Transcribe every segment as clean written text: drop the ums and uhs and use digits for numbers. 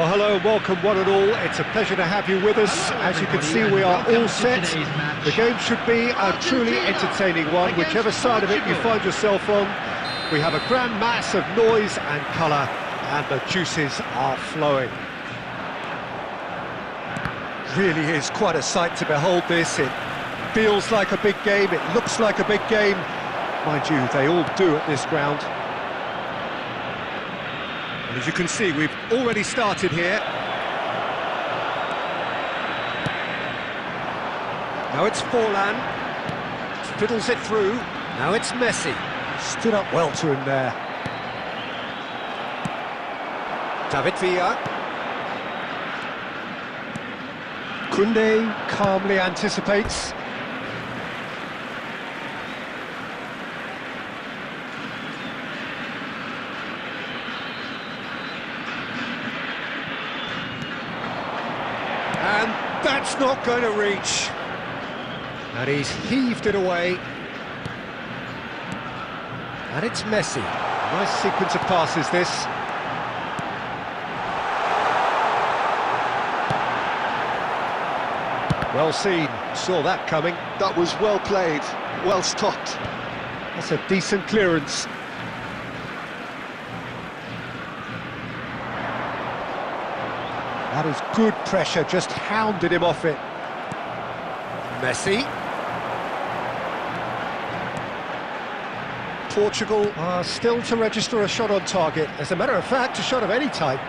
Well, hello and welcome one and all. It's a pleasure to have you with us. As you can see, we are all set. The game should be a truly entertaining one, whichever side of it you find yourself on. We have a grand mass of noise and colour, and the juices are flowing. Really is quite a sight to behold this. It feels like a big game, it looks like a big game. Mind you, they all do at this ground. And as you can see, we've already started here. Now it's Forlan. Fiddles it through. Now it's Messi. Stood up well to him there. David Villa. Koundé calmly anticipates. And that's not going to reach. And he's heaved it away. And it's Messi. Nice sequence of passes, this. Well seen. Saw that coming. That was well played, well stopped. That's a decent clearance. That is good pressure, just hounded him off it. Messi. Portugal are still to register a shot on target. As a matter of fact, a shot of any type.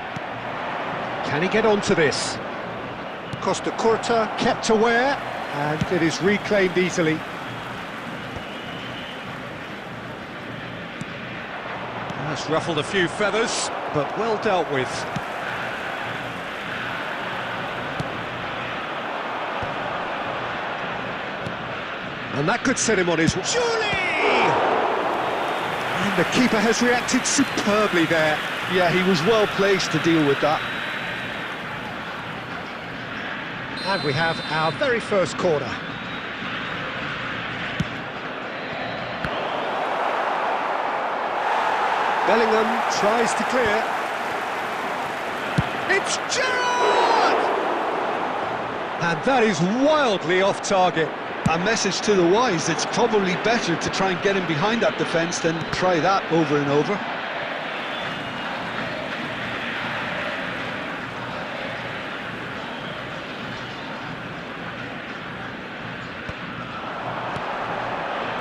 Can he get onto this? Costa Curta kept aware, and it is reclaimed easily. That's ruffled a few feathers, but well dealt with. And that could set him on his... Surely! And the keeper has reacted superbly there. Yeah, he was well placed to deal with that. And we have our very first corner. Bellingham tries to clear. It's Gerrard! And that is wildly off target. A message to the wise, it's probably better to try and get him behind that defence than try that over and over.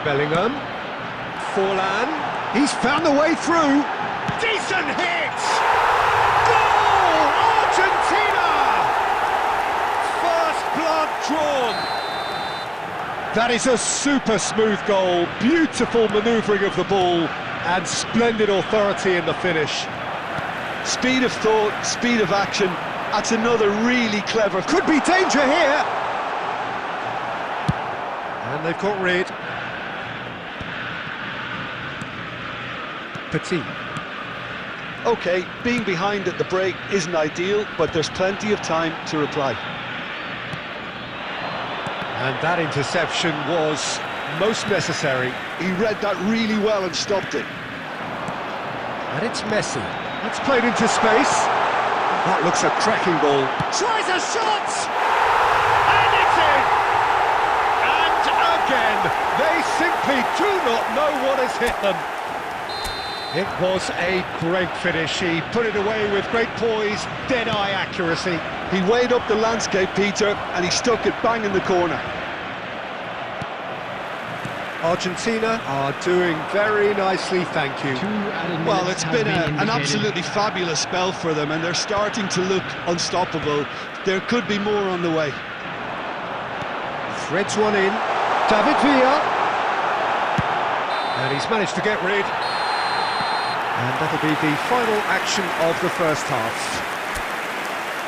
Bellingham, Forlan, he's found the way through. Decent hit! Goal! Argentina! First blood drawn. That is a super smooth goal, beautiful manoeuvring of the ball, and splendid authority in the finish. Speed of thought, speed of action, that's another really clever... Could be danger here! And they've got rid. Petit. OK, being behind at the break isn't ideal, but there's plenty of time to reply. And that interception was most necessary. He read that really well and stopped it. And it's Messi. That's played into space. That looks a cracking ball. Tries a shot! And it's in! And again, they simply do not know what has hit them. It was a great finish. He put it away with great poise, dead-eye accuracy. He weighed up the landscape, Peter, and he stuck it bang in the corner. Argentina are doing very nicely, thank you. Well, it's been an absolutely fabulous spell for them, and they're starting to look unstoppable. There could be more on the way. Threads one in. David Villa. And he's managed to get rid. And that'll be the final action of the first half.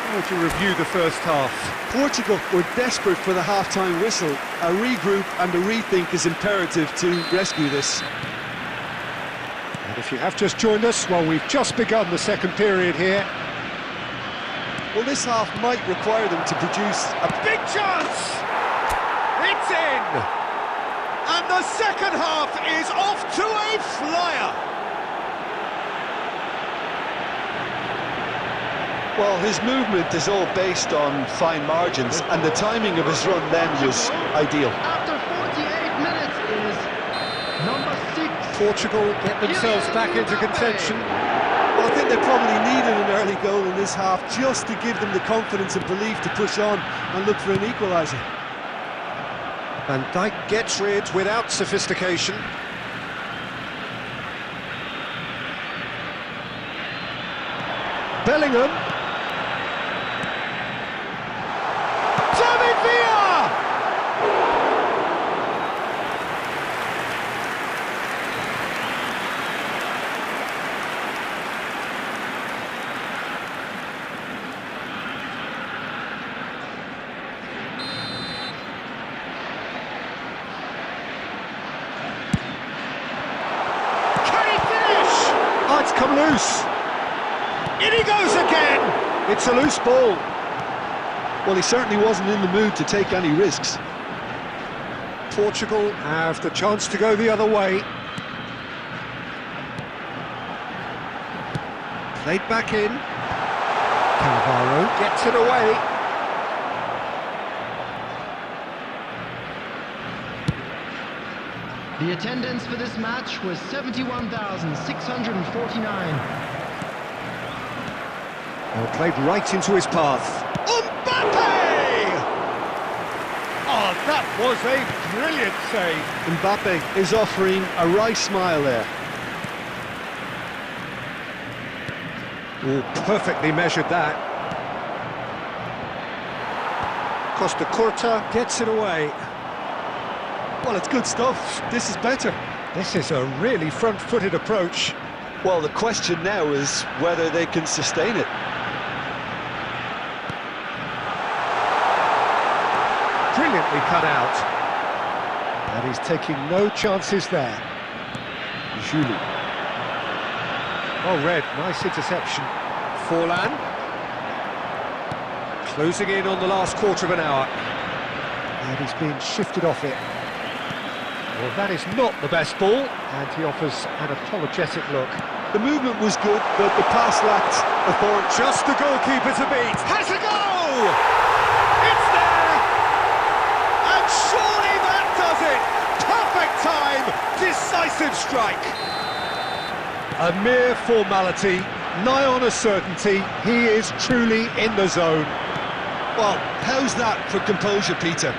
How would you review the first half? Portugal were desperate for the half-time whistle. A regroup and a rethink is imperative to rescue this. And if you have just joined us, well, we've just begun the second period here. Well, this half might require them to produce a big chance! It's in! And the second half is off to a flyer! Well, his movement is all based on fine margins, and the timing of his run then was ideal. After 48 minutes is number 6. Portugal get themselves back into contention. Well, I think they probably needed an early goal in this half just to give them the confidence and belief to push on and look for an equaliser. Van Dijk gets rid without sophistication. Bellingham. David Villa! Can he finish? Oh, it's come loose. In he goes again! It's a loose ball. Well, he certainly wasn't in the mood to take any risks. Portugal have the chance to go the other way. Played back in. Cannavaro gets it away. The attendance for this match was 71,649. Well, played right into his path. Mbappe! Oh, that was a brilliant save. Mbappe is offering a wry smile there. Oh, perfectly measured that. Costa Curta gets it away. Well, it's good stuff. This is better. This is a really front-footed approach. Well, the question now is whether they can sustain it. Brilliantly cut out. And he's taking no chances there. Julie. Oh, Red, nice interception. Forlan. Closing in on the last quarter of an hour. And he's being shifted off it. Well, that is not the best ball, and he offers an apologetic look. The movement was good, but the pass lacked authority. Just the goalkeeper to beat. Has a go! It's there! And surely that does it! Perfect time! Decisive strike! A mere formality, nigh on a certainty. He is truly in the zone. Well, how's that for composure, Peter?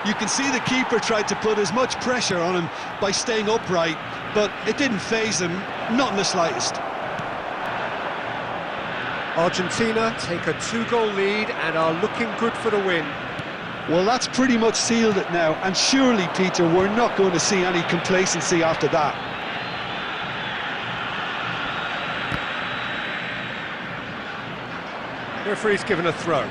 You can see the keeper tried to put as much pressure on him by staying upright, but it didn't faze him, not in the slightest. Argentina take a 2-goal lead and are looking good for the win. Well, that's pretty much sealed it now, and surely, Peter, we're not going to see any complacency after that. Referee's given a throw.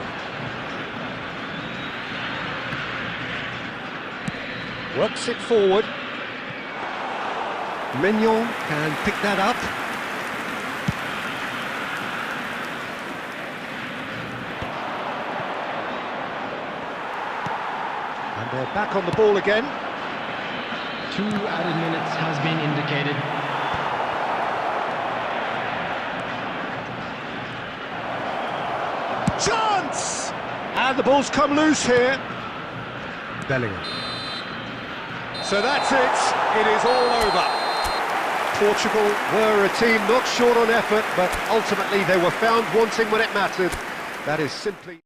Works it forward. Mignon can pick that up. And they're back on the ball again. 2 added minutes has been indicated. Chance! And the ball's come loose here. Bellingham. So that's it. It is all over. Portugal were a team not short on effort, but ultimately they were found wanting when it mattered. That is simply...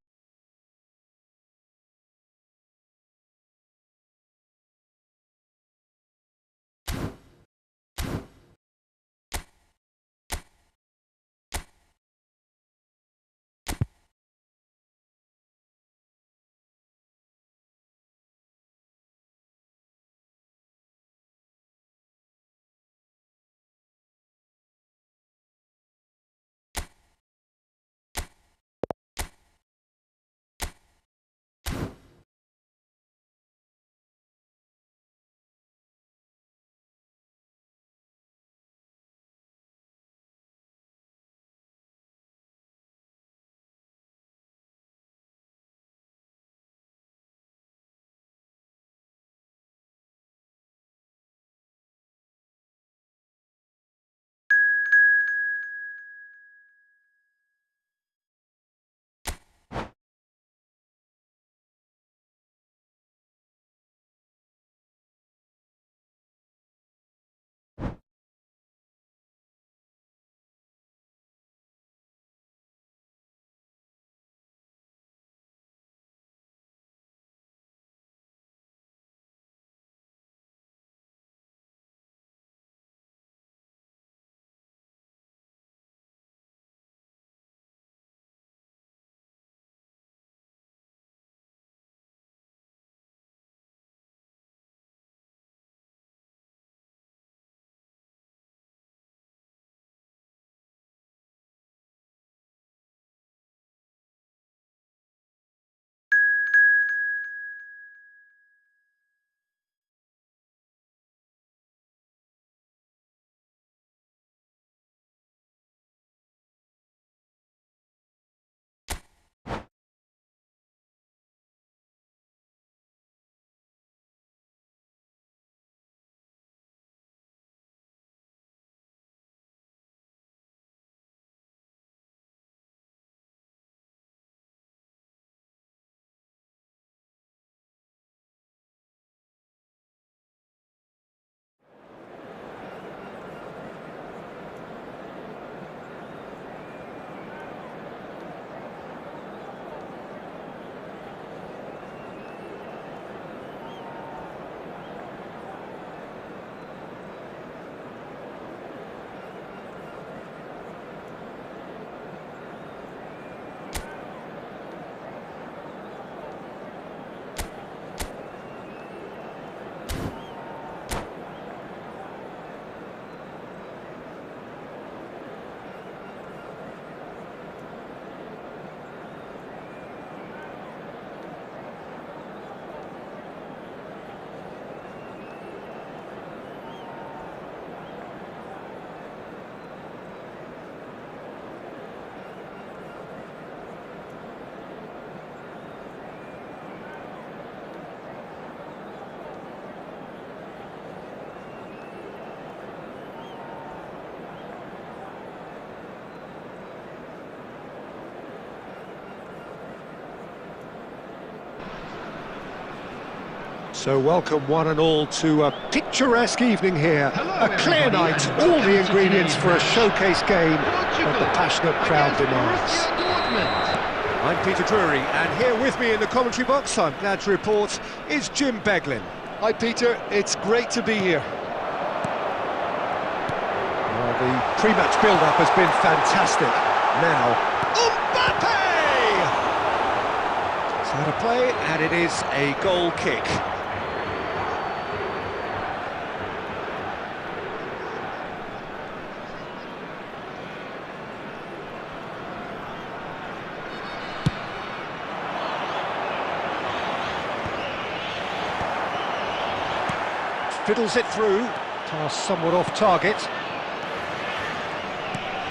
So welcome one and all to a picturesque evening here. A clear night, all the ingredients for a showcase game that the passionate crowd demands. I'm Peter Drury, and here with me in the commentary box, I'm glad to report, is Jim Beglin. Hi Peter, it's great to be here. Well, the pre-match build-up has been fantastic. Now, Mbappe! It's out of play, and it is a goal kick. Fiddles it through, pass somewhat off target.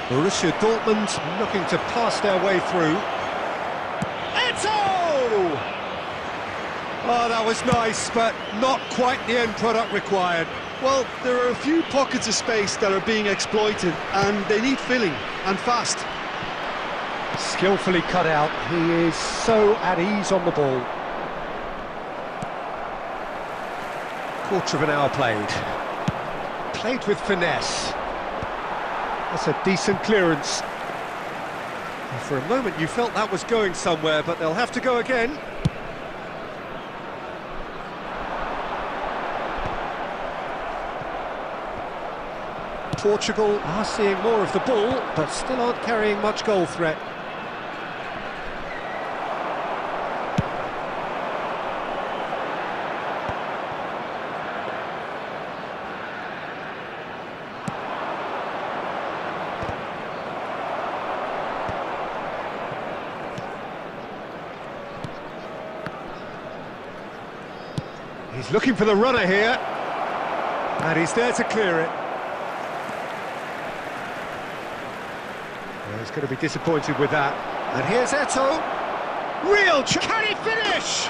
Borussia Dortmund looking to pass their way through. Eto'o! Oh, that was nice, but not quite the end product required. Well, there are a few pockets of space that are being exploited, and they need filling, and fast. Skillfully cut out, he is so at ease on the ball. Quarter of an hour played. Played with finesse. That's a decent clearance. And for a moment you felt that was going somewhere, but they'll have to go again. Portugal are seeing more of the ball, but still aren't carrying much goal threat. He's looking for the runner here, and he's there to clear it. Well, he's going to be disappointed with that. And here's Eto'o. Can he finish?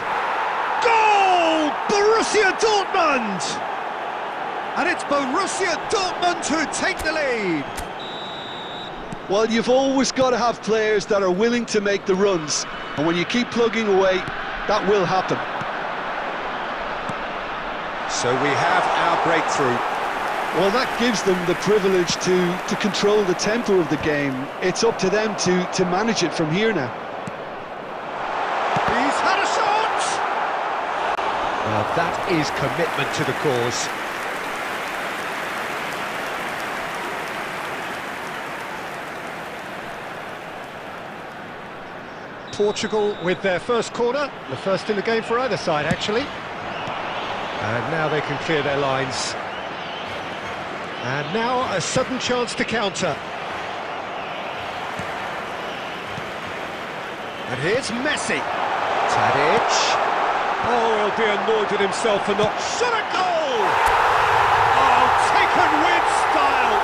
Goal! Borussia Dortmund! And it's Borussia Dortmund who take the lead. Well, you've always got to have players that are willing to make the runs, and when you keep plugging away, that will happen. So we have our breakthrough. Well, that gives them the privilege to control the tempo of the game. It's up to them to manage it from here now. He's had a shot! Well, that is commitment to the cause. Portugal with their first corner, the first in the game for either side, actually. And now they can clear their lines. And now a sudden chance to counter. And here's Messi. Tadic. Oh, he'll be annoyed with himself for not... Shot a goal! Oh, taken with style.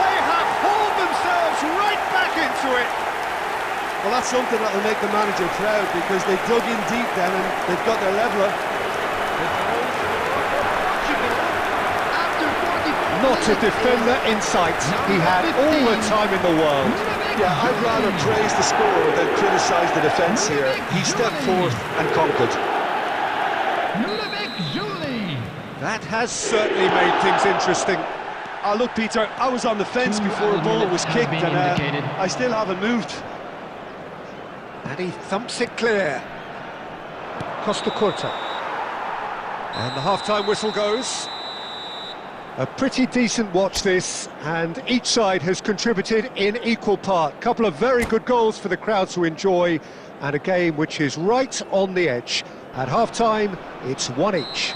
They have hauled themselves right back into it. Well, that's something that will make the manager proud, because they dug in deep then and they've got their leveller. Not a defender in sight. He had all the time in the world. Yeah, I'd rather praise the scorer than criticise the defence here. He stepped forth and conquered. That has certainly made things interesting. Look, Peter, I was on the fence before the ball was kicked, and I still haven't moved. And he thumps it clear. Costa Curta. And the half-time whistle goes. A pretty decent watch this, and each side has contributed in equal part. Couple of very good goals for the crowd to enjoy, and a game which is right on the edge. At half-time, it's 1 each.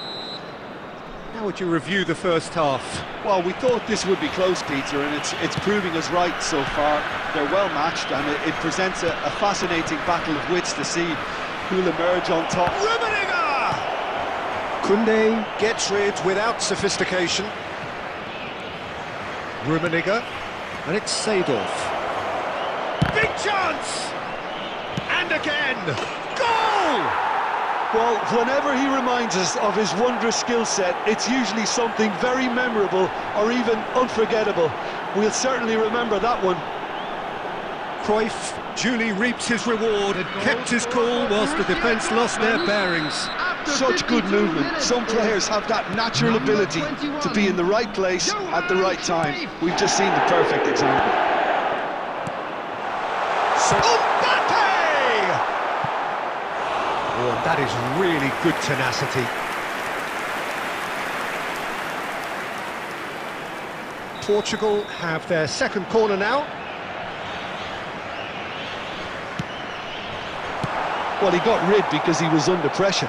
How would you review the first half? Well, we thought this would be close, Peter, and it's proving us right so far. They're well matched, and it presents a fascinating battle of wits to see who'll emerge on top. Rummenigge! Koundé gets rid without sophistication. Rummenigge, and it's Seedorf. Big chance! And again! Goal! Well, whenever he reminds us of his wondrous skill set, it's usually something very memorable or even unforgettable. We'll certainly remember that one. Cruyff duly reaps his reward, kept his cool whilst the defence lost their bearings. Such good movement. Some players have that natural ability to be in the right place at the right time. We've just seen the perfect example. Mbappe! Oh, that is really good tenacity. Portugal have their second corner now. Well, he got rid because he was under pressure.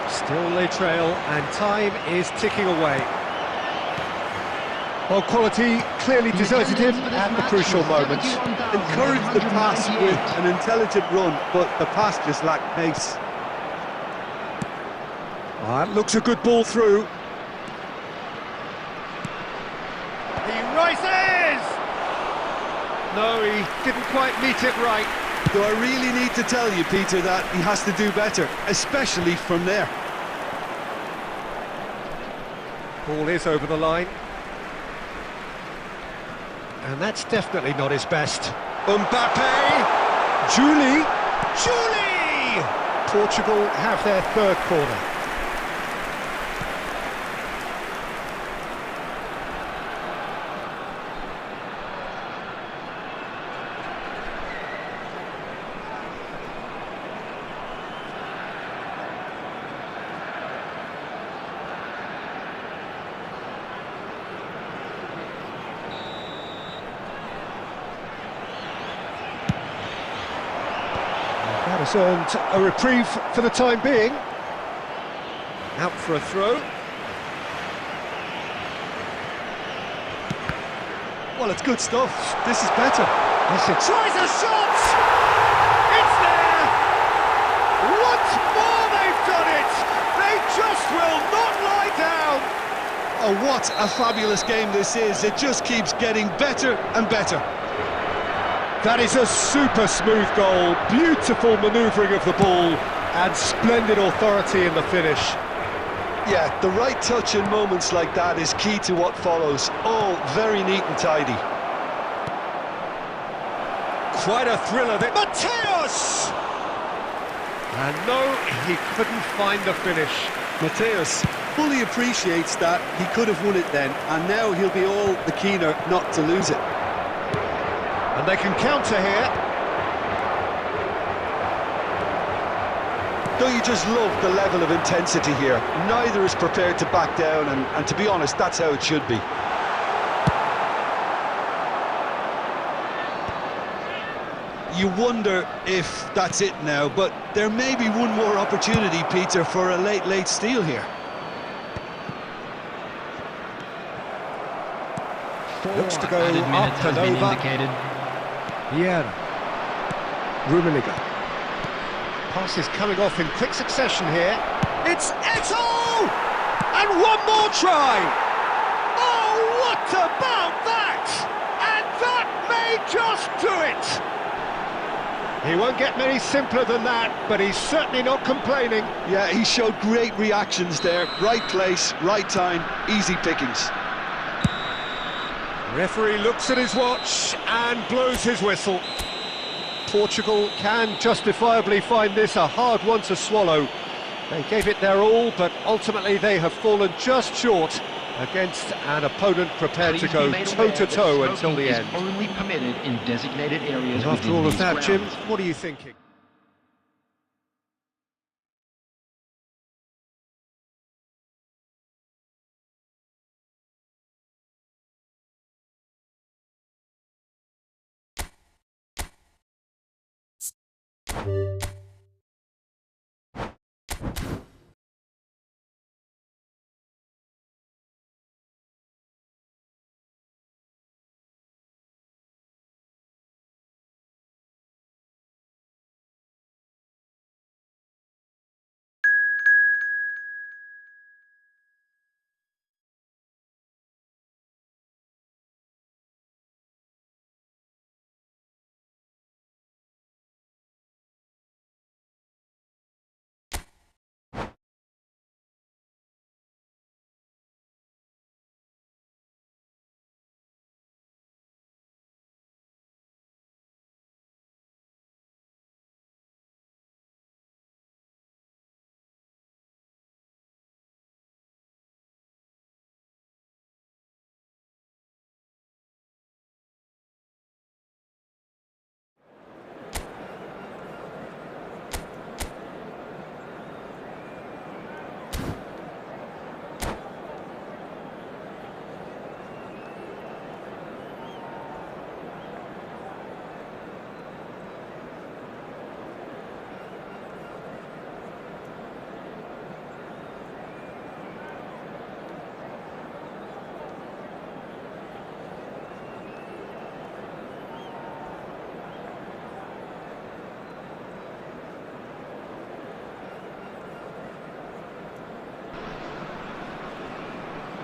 Still they trail, and time is ticking away. Well, quality clearly deserted him at the crucial moment. Encouraged the pass with an intelligent run, but the pass just lacked pace. That looks a good ball through. He rises! No, he didn't quite meet it right. Do I really need to tell you, Peter, that he has to do better, especially from there? Ball is over the line. And that's definitely not his best. Mbappe! Julie! Portugal have their third corner. That has earned a reprieve for the time being. Out for a throw. Well, it's good stuff. This is better. Yes, it tries a shot! It's there! Once more they've done it! They just will not lie down! Oh, what a fabulous game this is. It just keeps getting better and better. That is a super smooth goal, beautiful manoeuvring of the ball, and splendid authority in the finish. Yeah, the right touch in moments like that is key to what follows. All very neat and tidy. Quite a thriller there. Mateus! And no, he couldn't find the finish. Mateus fully appreciates that he could have won it then, and now he'll be all the keener not to lose it. And they can counter here. Don't you just love the level of intensity here? Neither is prepared to back down, and to be honest, that's how it should be. You wonder if that's it now, but there may be one more opportunity, Peter, for a late steal here. Looks to go up and over. Vieira. Rummenigge. Pass is coming off in quick succession here. It's Eto'o! And one more try! Oh, what about that? And that may just do it! He won't get many simpler than that, but he's certainly not complaining. Yeah, he showed great reactions there. Right place, right time, easy pickings. Referee looks at his watch and blows his whistle. Portugal can justifiably find this a hard one to swallow. They gave it their all, but ultimately they have fallen just short against an opponent prepared to go toe-to-toe until the end. Only permitted in designated areas. After all of that, Jim, what are you thinking?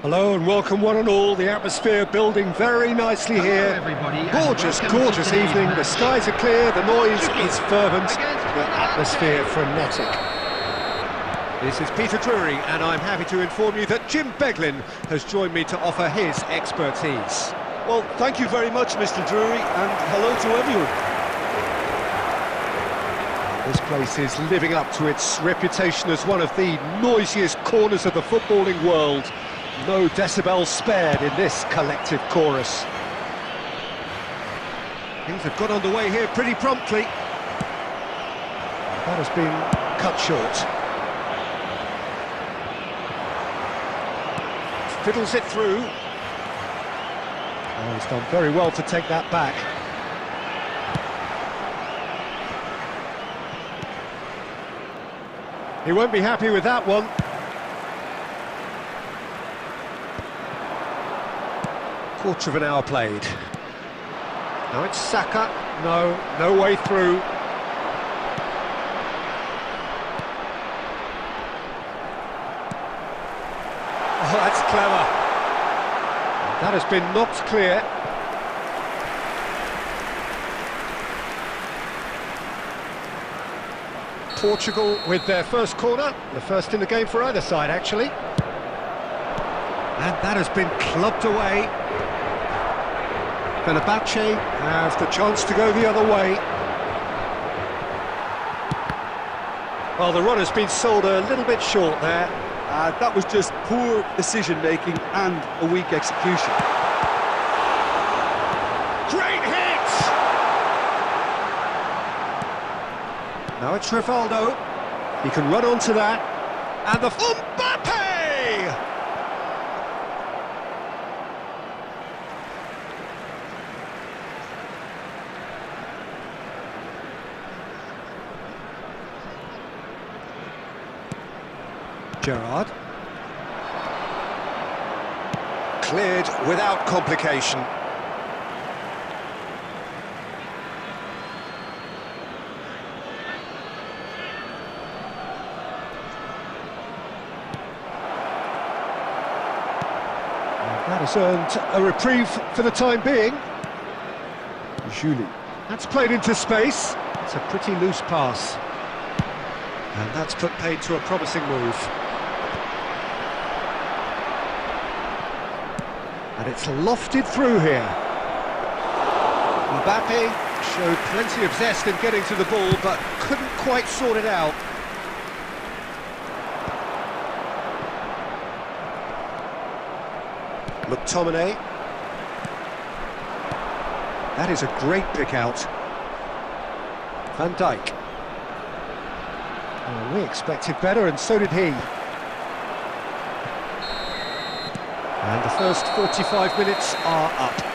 Hello and welcome one and all. The atmosphere building very nicely here. everybody, and Gorgeous, welcome to gorgeous today's evening. The match. skies are clear, the noise is fervent, Against the atmosphere frenetic. This is Peter Drury, and I'm happy to inform you that Jim Beglin has joined me to offer his expertise. Well, thank you very much, Mr. Drury, and hello to everyone. This place is living up to its reputation as one of the noisiest corners of the footballing world. No decibels spared in this collective chorus. Things have got underway here pretty promptly. That has been cut short. Fiddles it through. Oh, he's done very well to take that back. He won't be happy with that one. Quarter of an hour played. Now it's Saka. No way through. Oh, that's clever. That has been knocked clear. Portugal with their first corner, the first in the game for either side actually. And that has been clubbed away. Fenerbahce have the chance to go the other way. Well, the run has been sold a little bit short there. That was just poor decision-making and a weak execution. Great hit! Now it's Rivaldo. He can run onto that. And the... Mbappe! Gerrard. Cleared without complication. That has earned a reprieve for the time being. Julie. That's played into space. It's a pretty loose pass. And that's put paid to a promising move. And it's lofted through here. Mbappe showed plenty of zest in getting to the ball, but couldn't quite sort it out. McTominay. That is a great pick out. Van Dijk. Well, we expected better, and so did he. And the first 45 minutes are up.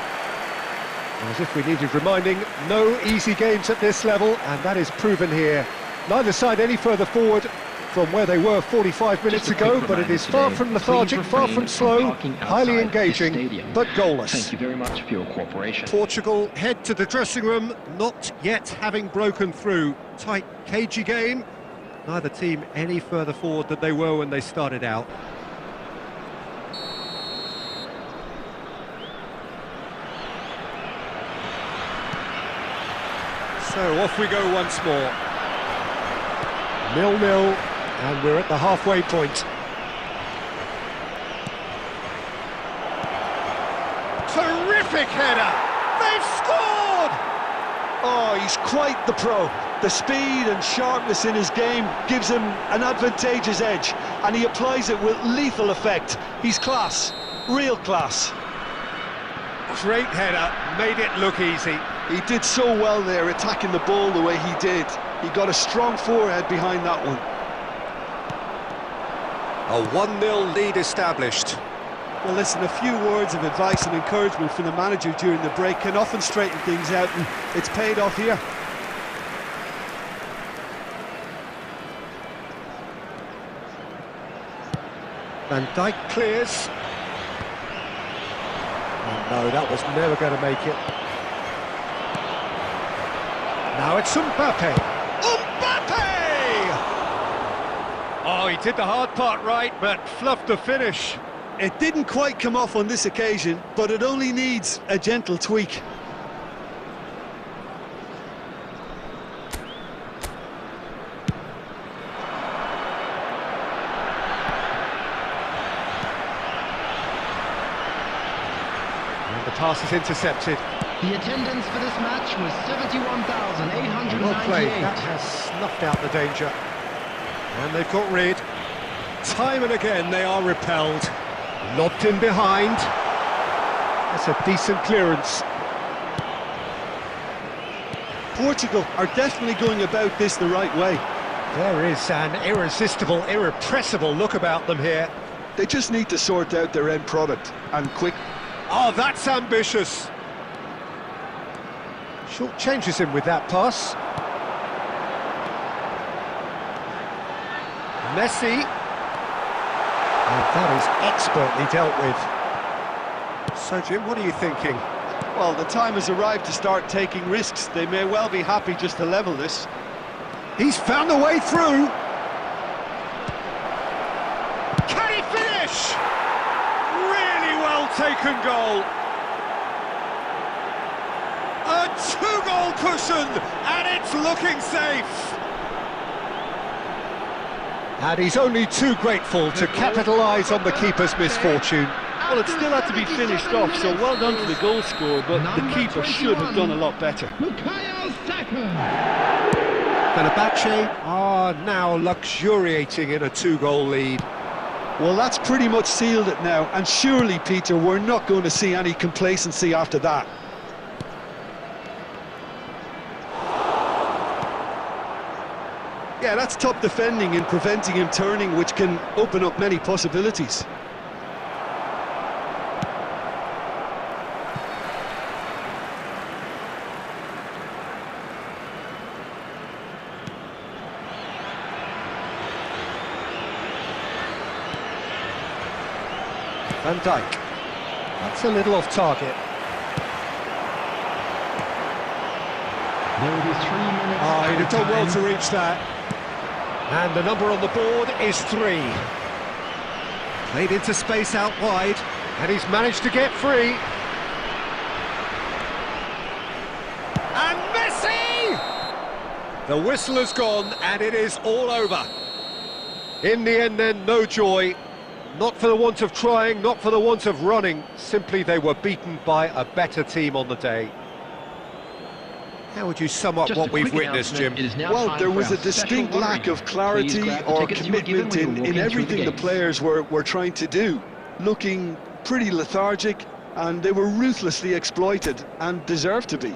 As if we needed reminding, no easy games at this level, and that is proven here. Neither side any further forward from where they were 45 minutes ago, but it is far from lethargic, far from slow, highly engaging, but goalless. Thank you very much for your cooperation. Portugal head to the dressing room, not yet having broken through. Tight, cagey game. Neither team any further forward than they were when they started out. So off we go once more. 0-0, and we're at the halfway point. Terrific header! They've scored! Oh, he's quite the pro. The speed and sharpness in his game gives him an advantageous edge, and he applies it with lethal effect. He's class, real class. Great header, made it look easy. He did so well there, attacking the ball the way he did. He got a strong forehead behind that one. A 1-0 lead established. Well, listen, a few words of advice and encouragement from the manager during the break can often straighten things out, and it's paid off here. Van Dijk clears. Oh, no, that was never going to make it. Now it's Mbappe. Mbappe! Oh, he did the hard part right, but fluffed the finish. It didn't quite come off on this occasion, but it only needs a gentle tweak. And the pass is intercepted. The attendance for this match was 71,898. Well played. That has snuffed out the danger. And they've got rid. Time and again they are repelled. Lobbed in behind. That's a decent clearance. Portugal are definitely going about this the right way. There is an irresistible, irrepressible look about them here. They just need to sort out their end product, and quick. Oh, that's ambitious. Short changes him with that pass. Messi. And that is expertly dealt with. So, Jim, what are you thinking? Well, the time has arrived to start taking risks. They may well be happy just to level this. He's found a way through. Can he finish? Really well taken goal. A two-goal cushion, and it's looking safe. And he's only too grateful to capitalise on the keeper's misfortune. Well, it still had to be finished off, so well done to the goal scorer, but the keeper should have done a lot better. Fenerbahce are now luxuriating in a two-goal lead. Well, that's pretty much sealed it now, and surely, Peter, we're not going to see any complacency after that. Yeah, that's top defending and preventing him turning, which can open up many possibilities. Van Dijk. That's a little off target. There will be 3 minutes. Oh, he'd have done well to reach that. And the number on the board is 3. Played into space out wide, and he's managed to get free. And Messi! The whistle has gone, and it is all over. In the end then, no joy. Not for the want of trying, not for the want of running. Simply they were beaten by a better team on the day. How would you sum up what we've witnessed, Jim? Well, there was a distinct lack of clarity or commitment in everything the players were trying to do. Looking pretty lethargic, and they were ruthlessly exploited and deserved to be.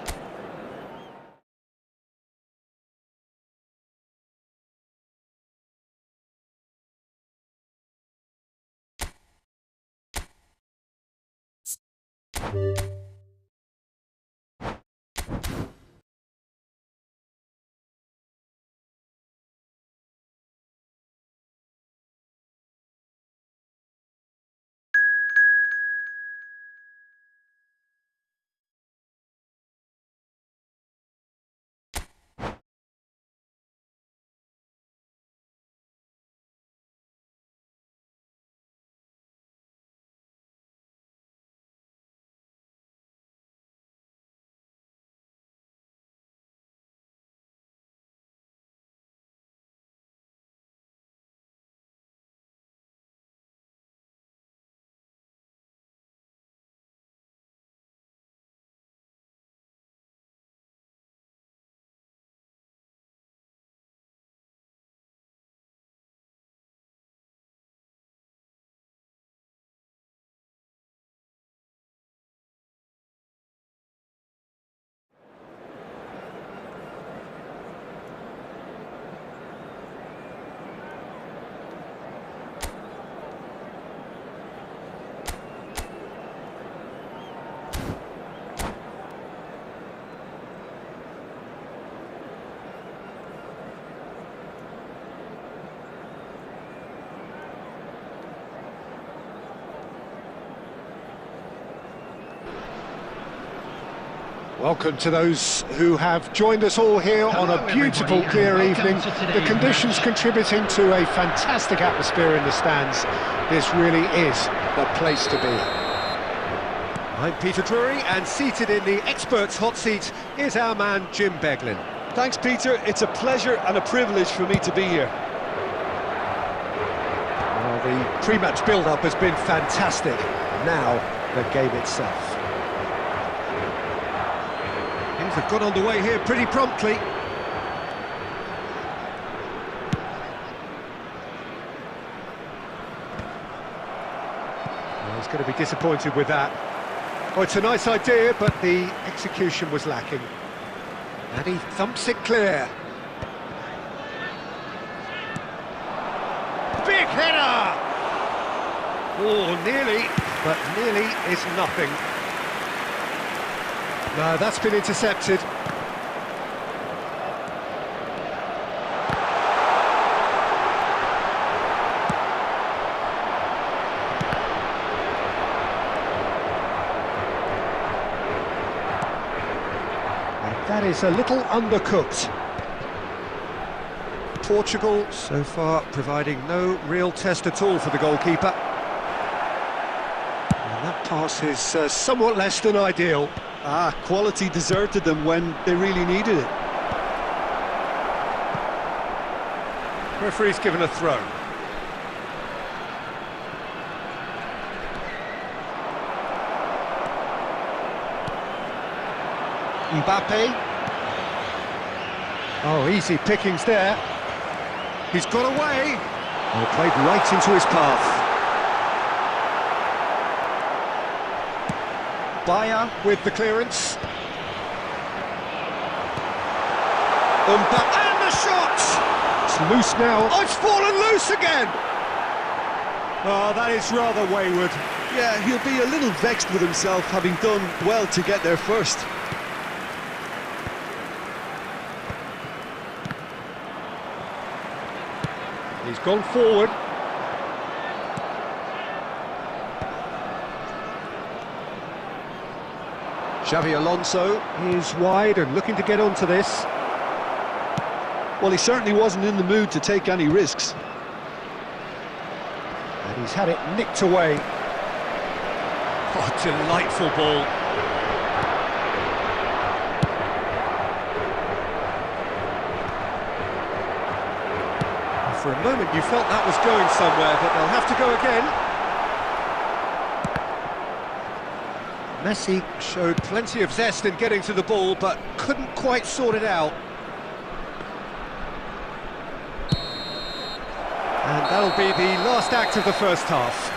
Welcome to those who have joined us all here on a beautiful, everybody, clear and evening. welcome to The today's conditions contributing to a fantastic atmosphere in the stands. This really is the place to be. I'm Peter Drury, and seated in the experts' hot seat is our man Jim Beglin. Thanks, Peter. It's a pleasure and a privilege for me to be here. Well, the pre-match build-up has been fantastic. Now, the game itself. Things have got underway here pretty promptly. Well, he's going to be disappointed with that. Oh, it's a nice idea, but the execution was lacking. And he thumps it clear. Big header! Oh, nearly, but nearly is nothing. No, that's been intercepted. And that is a little undercooked. Portugal so far providing no real test at all for the goalkeeper. And that pass is somewhat less than ideal. Quality deserted them when they really needed it. Referee's given a throw. Mbappe. Oh, easy pickings there. He's got away. Oh, played right into his path. Bayer with the clearance. And the shot! It's loose now. Oh, it's fallen loose again! Oh, that is rather wayward. Yeah, he'll be a little vexed with himself, having done well to get there first. He's gone forward. Xavi Alonso is wide and looking to get onto this. Well, he certainly wasn't in the mood to take any risks. And he's had it nicked away. Oh, delightful ball. For a moment you felt that was going somewhere, but they'll have to go again. Messi showed plenty of zest in getting to the ball, but couldn't quite sort it out. And that'll be the last act of the first half.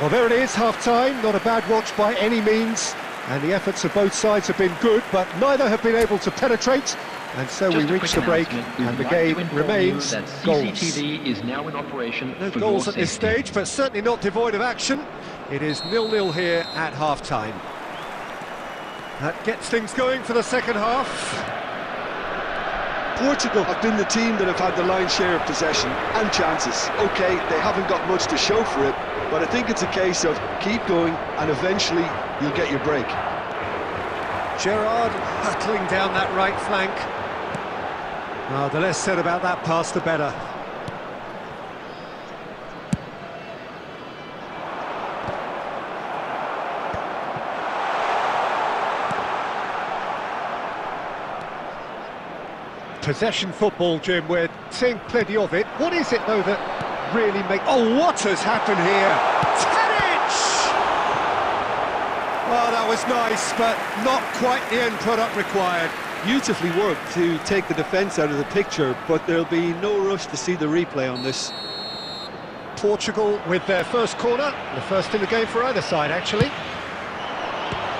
Well, there it is, half-time. Not a bad watch by any means. And the efforts of both sides have been good, but neither have been able to penetrate. And so we reach the break, and the game remains goals. CCTV is now in operation. No for goals your at this safety. stage, but certainly not devoid of action. It is 0-0 here at half-time. That gets things going for the second half. Portugal have been the team that have had the lion's share of possession and chances. OK, they haven't got much to show for it, but I think it's a case of keep going and eventually you'll get your break. Gerrard hurtling down that right flank. Oh, the less said about that pass, the better. Possession football, Jim, we're seeing plenty of it. What is it, though, that really makes... Oh, what has happened here? Tadic! Well, that was nice, but not quite the end product required. Beautifully worked to take the defence out of the picture, but there'll be no rush to see the replay on this. Portugal with their first corner, the first in the game for either side, actually.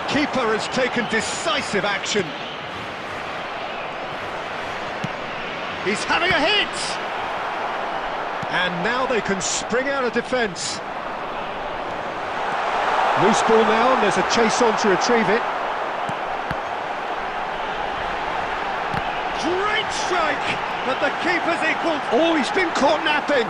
Keeper has taken decisive action. He's having a hit! And now they can spring out of defence. Loose ball now, and there's a chase on to retrieve it. Great strike, but the keeper's equalled. Oh, he's been caught napping.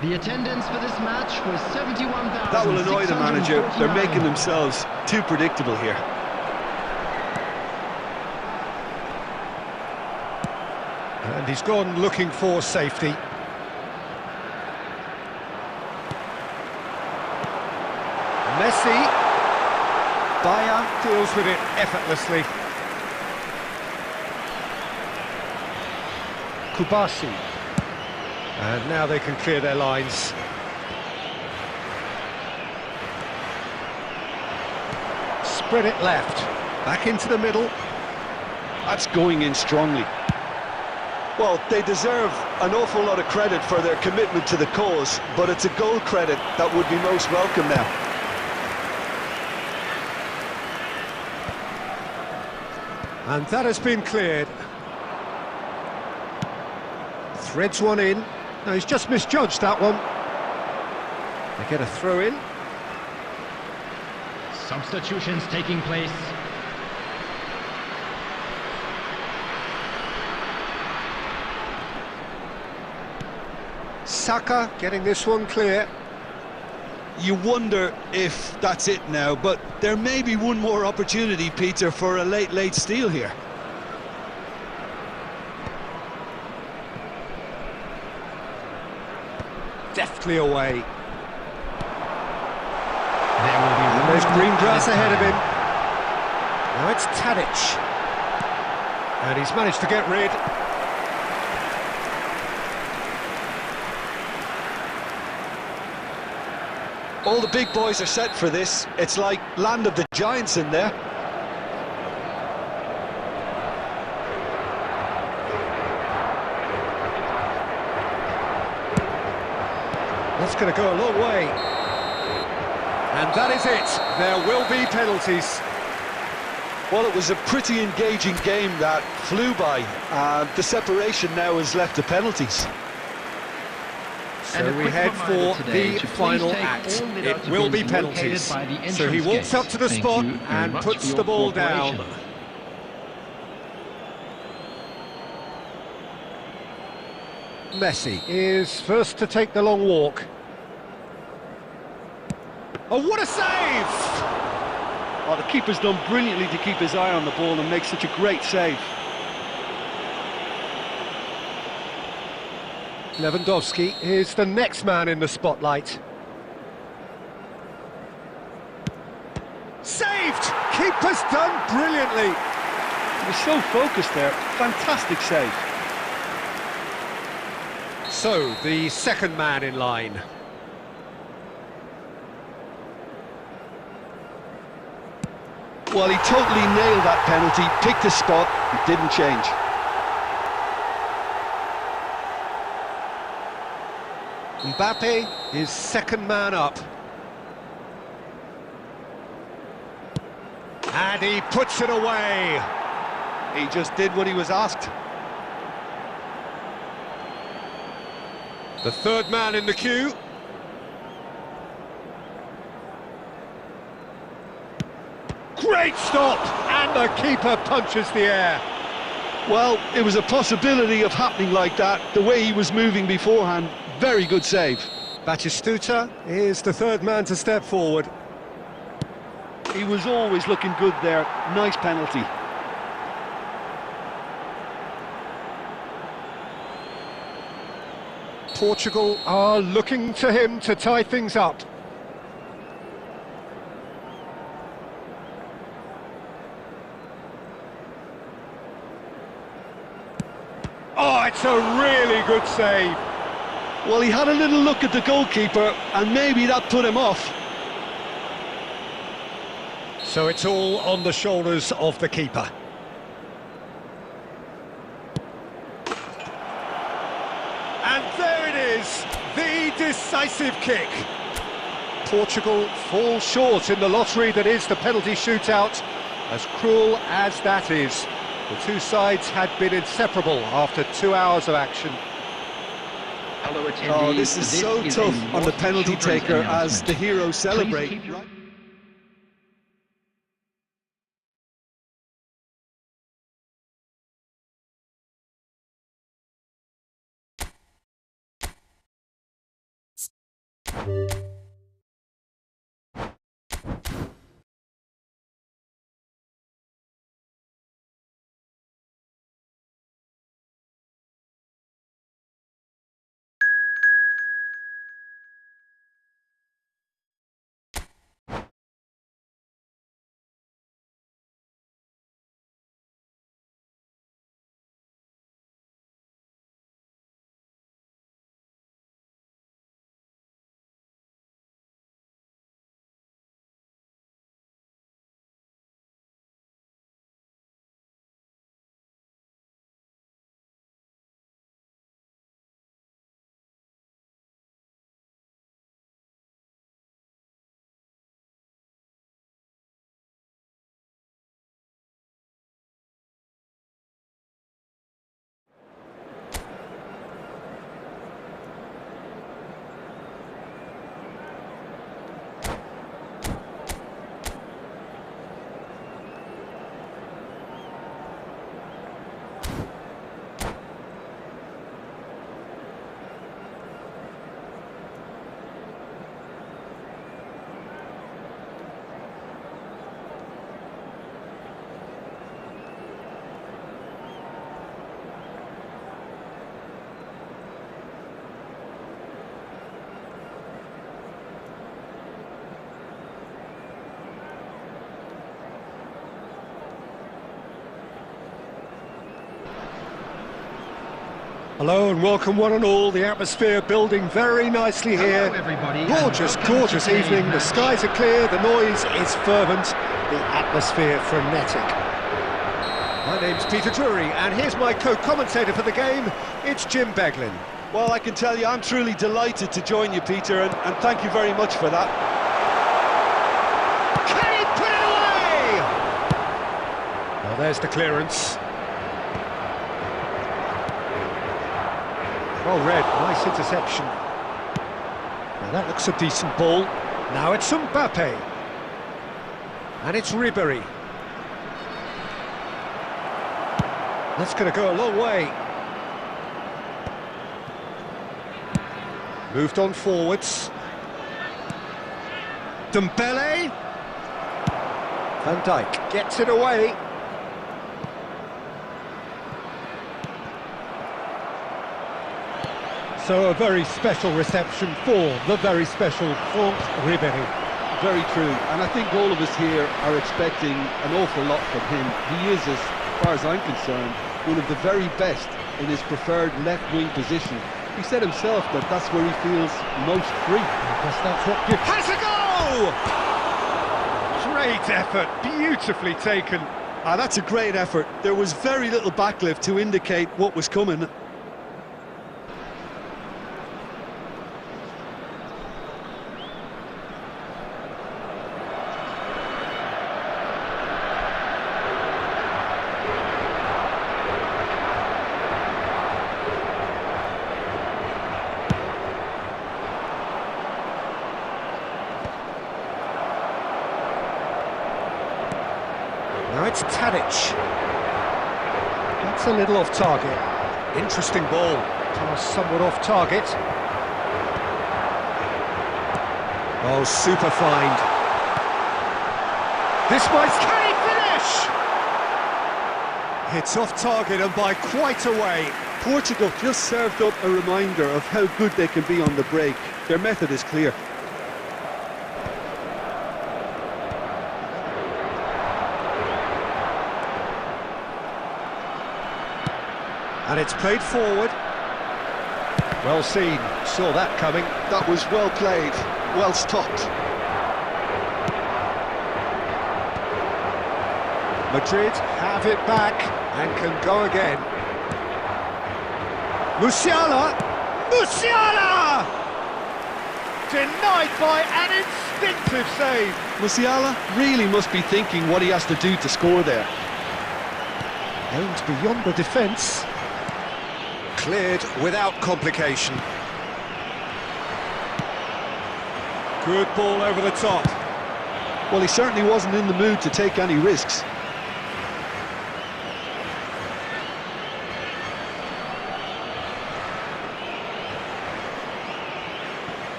The attendance for this match was 71,649. That will annoy the manager. They're making themselves too predictable here. And he's gone looking for safety. Messi. Bayer deals with it effortlessly. Kubasi. And now they can clear their lines. Spread it left. Back into the middle. That's going in strongly. Well, they deserve an awful lot of credit for their commitment to the cause, but it's a goal credit that would be most welcome now. And that has been cleared. Threads one in. No, he's just misjudged that one. They get a throw in. Substitutions taking place. Saka getting this one clear. You wonder if that's it now, but there may be one more opportunity, Peter, for a late steal here. Deftly away. There will be And there's green grass ahead of him. time. Now it's Tadic. And he's managed to get rid. All the big boys are set for this. It's like Land of the Giants in there. That's going to go a long way. And that is it. There will be penalties. Well, it was a pretty engaging game that flew by. The separation now is left to penalties. So And a we quick head reminder for today the to please final take act. all It will be deductibles penalties. located by the So he entrance walks up gates. to the Thank spot you very and much puts for your the ball down. cooperation. Messi is first to take the long walk. Oh, what a save! Oh, the keeper's done brilliantly to keep his eye on the ball and make such a great save. Lewandowski is the next man in the spotlight. Saved! Keeper's done brilliantly. He was so focused there. Fantastic save. So, the second man in line. Well, he totally nailed that penalty, picked his spot, didn't change. Mbappe is second man up. And he puts it away. He just did what he was asked. The third man in the queue. Great stop! And the keeper punches the air. Well, it was a possibility of happening like that, the way he was moving beforehand. Very good save. Batistuta is the third man to step forward. He was always looking good there. Nice penalty. Portugal are looking to him to tie things up. Oh, it's a really good save. Well, he had a little look at the goalkeeper, and maybe that put him off. So it's all on the shoulders of the keeper. And there it is, the decisive kick. Portugal fall short in the lottery that is the penalty shootout. As cruel as that is, the two sides had been inseparable after 2 hours of action. Hello, attendees. Oh, this is so tough on the penalty taker as the heroes celebrate. Please keep your Hello and welcome one and all. The atmosphere building very nicely here. Hello, everybody, and Gorgeous, welcome gorgeous to today's evening. The match. skies are clear, the noise is fervent, the atmosphere frenetic. My name's Peter Drury, and here's my co-commentator for the game. It's Jim Beglin. Well, I can tell you, I'm truly delighted to join you, Peter, and thank you very much for that. Can he put it away? Well, there's the clearance. Well read, nice interception. Now that looks a decent ball. Now it's Mbappe. And it's Ribéry. That's going to go a long way. Moved on forwards. Dembele. Van Dijk gets it away. So a very special reception for the very special Franck Ribéry. Very true, and I think all of us here are expecting an awful lot from him. He is, as far as I'm concerned, one of the very best in his preferred left-wing position. He said himself that that's where he feels most free. I guess that's what gives... Has a goal! Great effort, beautifully taken. That's a great effort. There was very little backlift to indicate what was coming. Now it's Tadic. That's a little off target. Interesting ball. Somewhat off target. Oh, super find. This might... Can he finish? It's off target and by quite a way. Portugal just served up a reminder of how good they can be on the break. Their method is clear. And it's played forward. Well seen, saw that coming. That was well played, well stopped. Madrid have it back and can go again. Musiala! Musiala! Denied by an instinctive save. Musiala really must be thinking what he has to do to score there. Aimed beyond the defence. Cleared without complication. Good ball over the top. Well, he certainly wasn't in the mood to take any risks.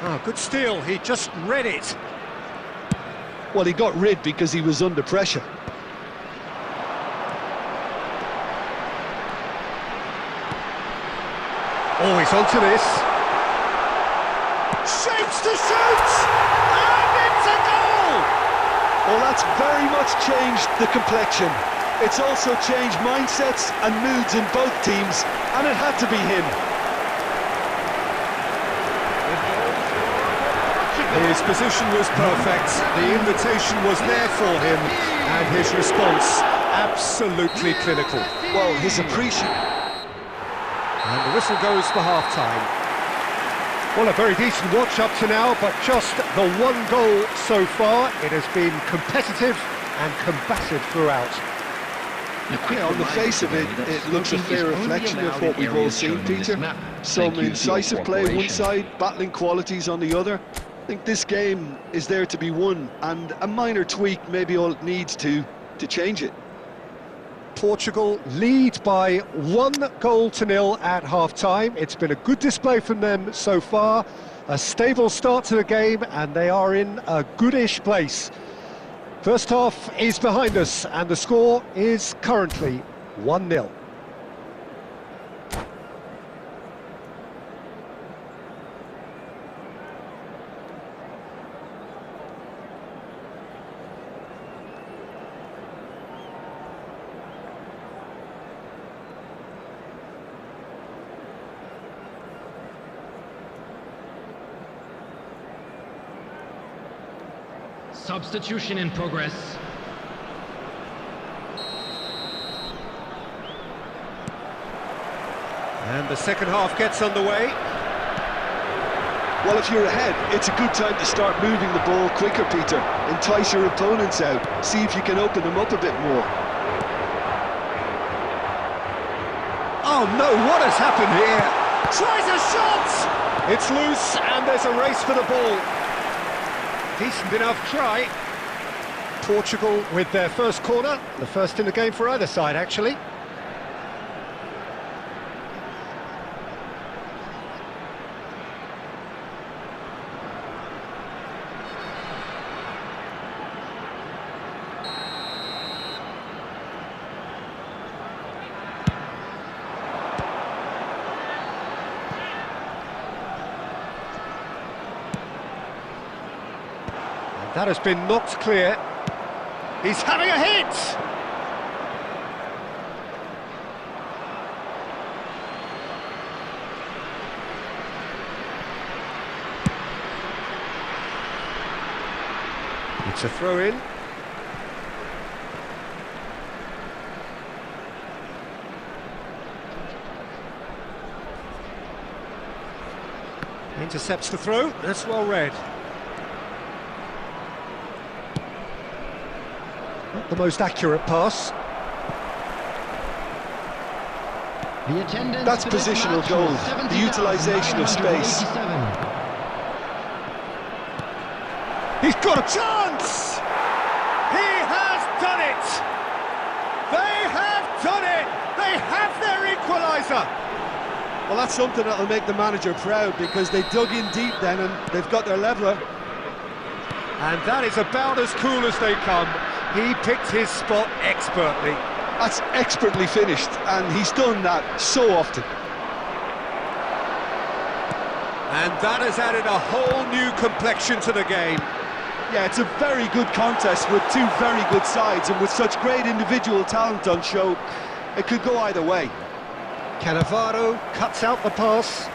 Ah, good steal, he just read it. Well, he got rid because he was under pressure. Oh, he's onto this. Shapes to shoot! And it's a goal! Well, that's very much changed the complexion. It's also changed mindsets and moods in both teams, and it had to be him. His position was perfect, the invitation was there for him, and his response absolutely clinical. Well, his appreciation... And the whistle goes for half-time. Well, a very decent watch up to now, but just the one goal so far. It has been competitive and combative throughout. Yeah, on the face of it, it looks a fair reflection of what we've all seen, Peter. Some incisive play one side, battling qualities on the other. I think this game is there to be won, and a minor tweak maybe all it needs to change it. Portugal lead by 1-0 at half-time. It's been a good display from them so far. A stable start to the game, and they are in a goodish place. First half is behind us, and the score is currently 1-0. Substitution in progress. And the second half gets underway. Well, if you're ahead, it's a good time to start moving the ball quicker, Peter. Entice your opponents out. See if you can open them up a bit more. Oh no, what has happened here? Tries a shot! It's loose and there's a race for the ball. Decent enough try. Portugal with their first corner, the first in the game for either side actually. That has been knocked clear. He's having a hit! It's a throw-in. Intercepts the throw. That's well read. Not the most accurate pass. The attendance That's for this positional match goal, was the utilisation of space. 70,987. He's got a chance! He has done it! They have done it! They have their equaliser! Well, that's something that'll make the manager proud, because they dug in deep then and they've got their leveller. And that is about as cool as they come. He picked his spot expertly. That's expertly finished, and he's done that so often. And that has added a whole new complexion to the game. Yeah, it's a very good contest with two very good sides, and with such great individual talent on show, it could go either way. Cannavaro cuts out the pass.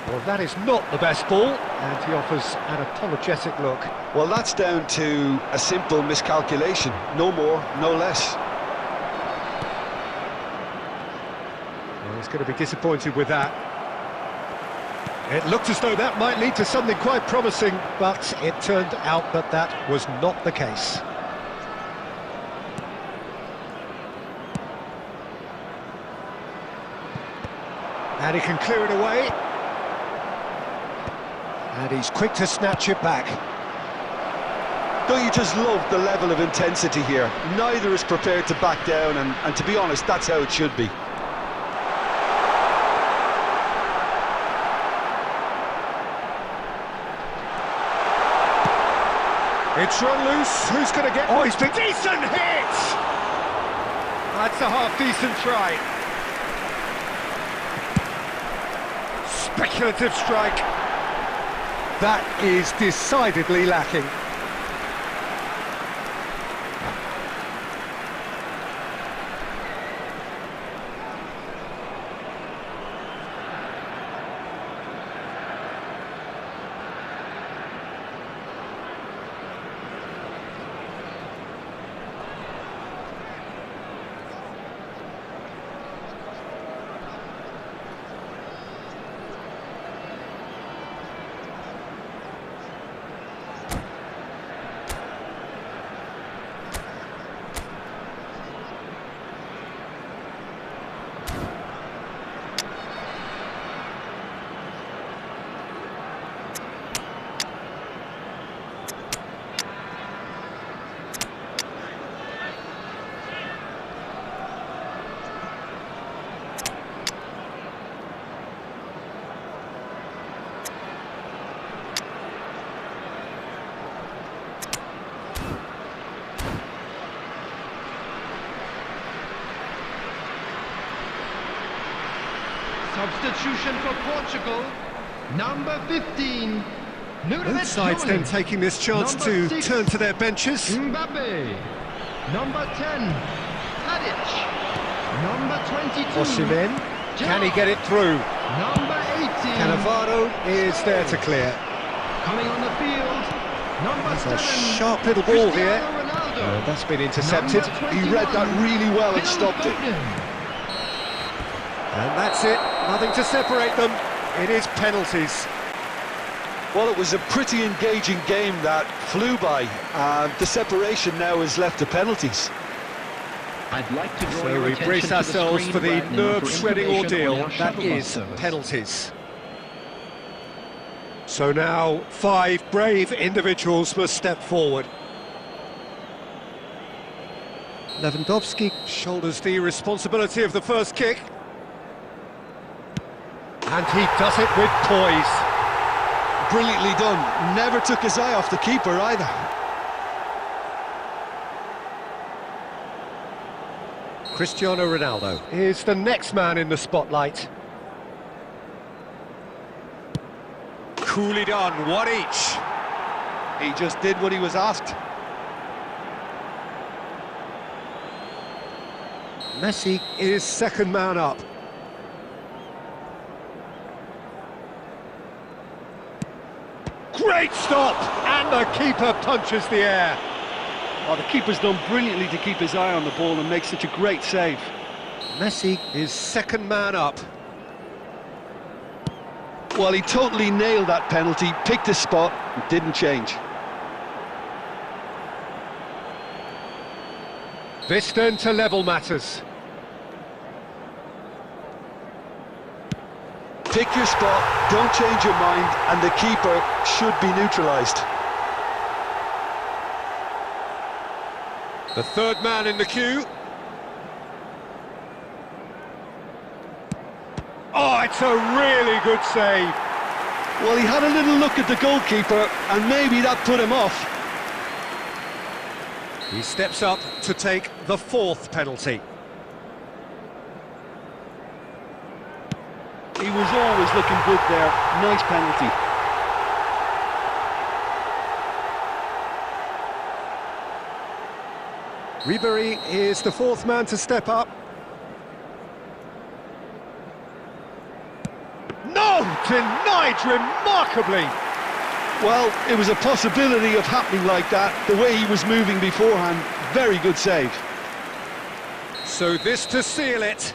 Well, that is not the best ball, and he offers an apologetic look. Well, that's down to a simple miscalculation. No more, no less. Well, he's going to be disappointed with that. It looked as though that might lead to something quite promising, but it turned out that that was not the case. And he can clear it away. And he's quick to snatch it back. Don't you just love the level of intensity here? Neither is prepared to back down, and to be honest, that's how it should be. It's run loose. Who's going to get... Oh, he's been... Decent hit! That's a half-decent try. Speculative strike. That is decidedly lacking. Substitution for Portugal, number 15. Both sides then taking this chance to turn to their benches. Mbappe. Number 10, Tadic. Number 22. Osimhen, can he get it through? Number 18. Cannavaro is there to clear. Coming on the field, Number That's a 7, sharp little ball here. Cristiano Ronaldo. That's been intercepted. Number He read that 21, really well and Phil stopped it. Foden. And that's it. Nothing to separate them. It is penalties. Well, it was a pretty engaging game that flew by. The separation now is left to penalties. I'd like to draw So your we attention brace to the ourselves screen for the right now for nerve-shredding information ordeal on our that shuttle bus is service. penalties. So now 5 brave individuals must step forward. Lewandowski shoulders the responsibility of the first kick. And he does it with poise. Brilliantly done. Never took his eye off the keeper either. Cristiano Ronaldo is the next man in the spotlight. Coolly done, one each. He just did what he was asked. Messi is second man up. Great stop! And the keeper punches the air. Oh, the keeper's done brilliantly to keep his eye on the ball and make such a great save. Messi is second man up. Well, he totally nailed that penalty, picked his spot, and didn't change. This then to level matters. Pick your spot, don't change your mind, and the keeper should be neutralised. The third man in the queue. Oh, it's a really good save. Well, he had a little look at the goalkeeper, and maybe that put him off. He steps up to take the 4th penalty. He was always looking good there. Nice penalty. Ribery is the 4th man to step up. No! Denied remarkably! Well, it was a possibility of happening like that, the way he was moving beforehand. Very good save. So this to seal it.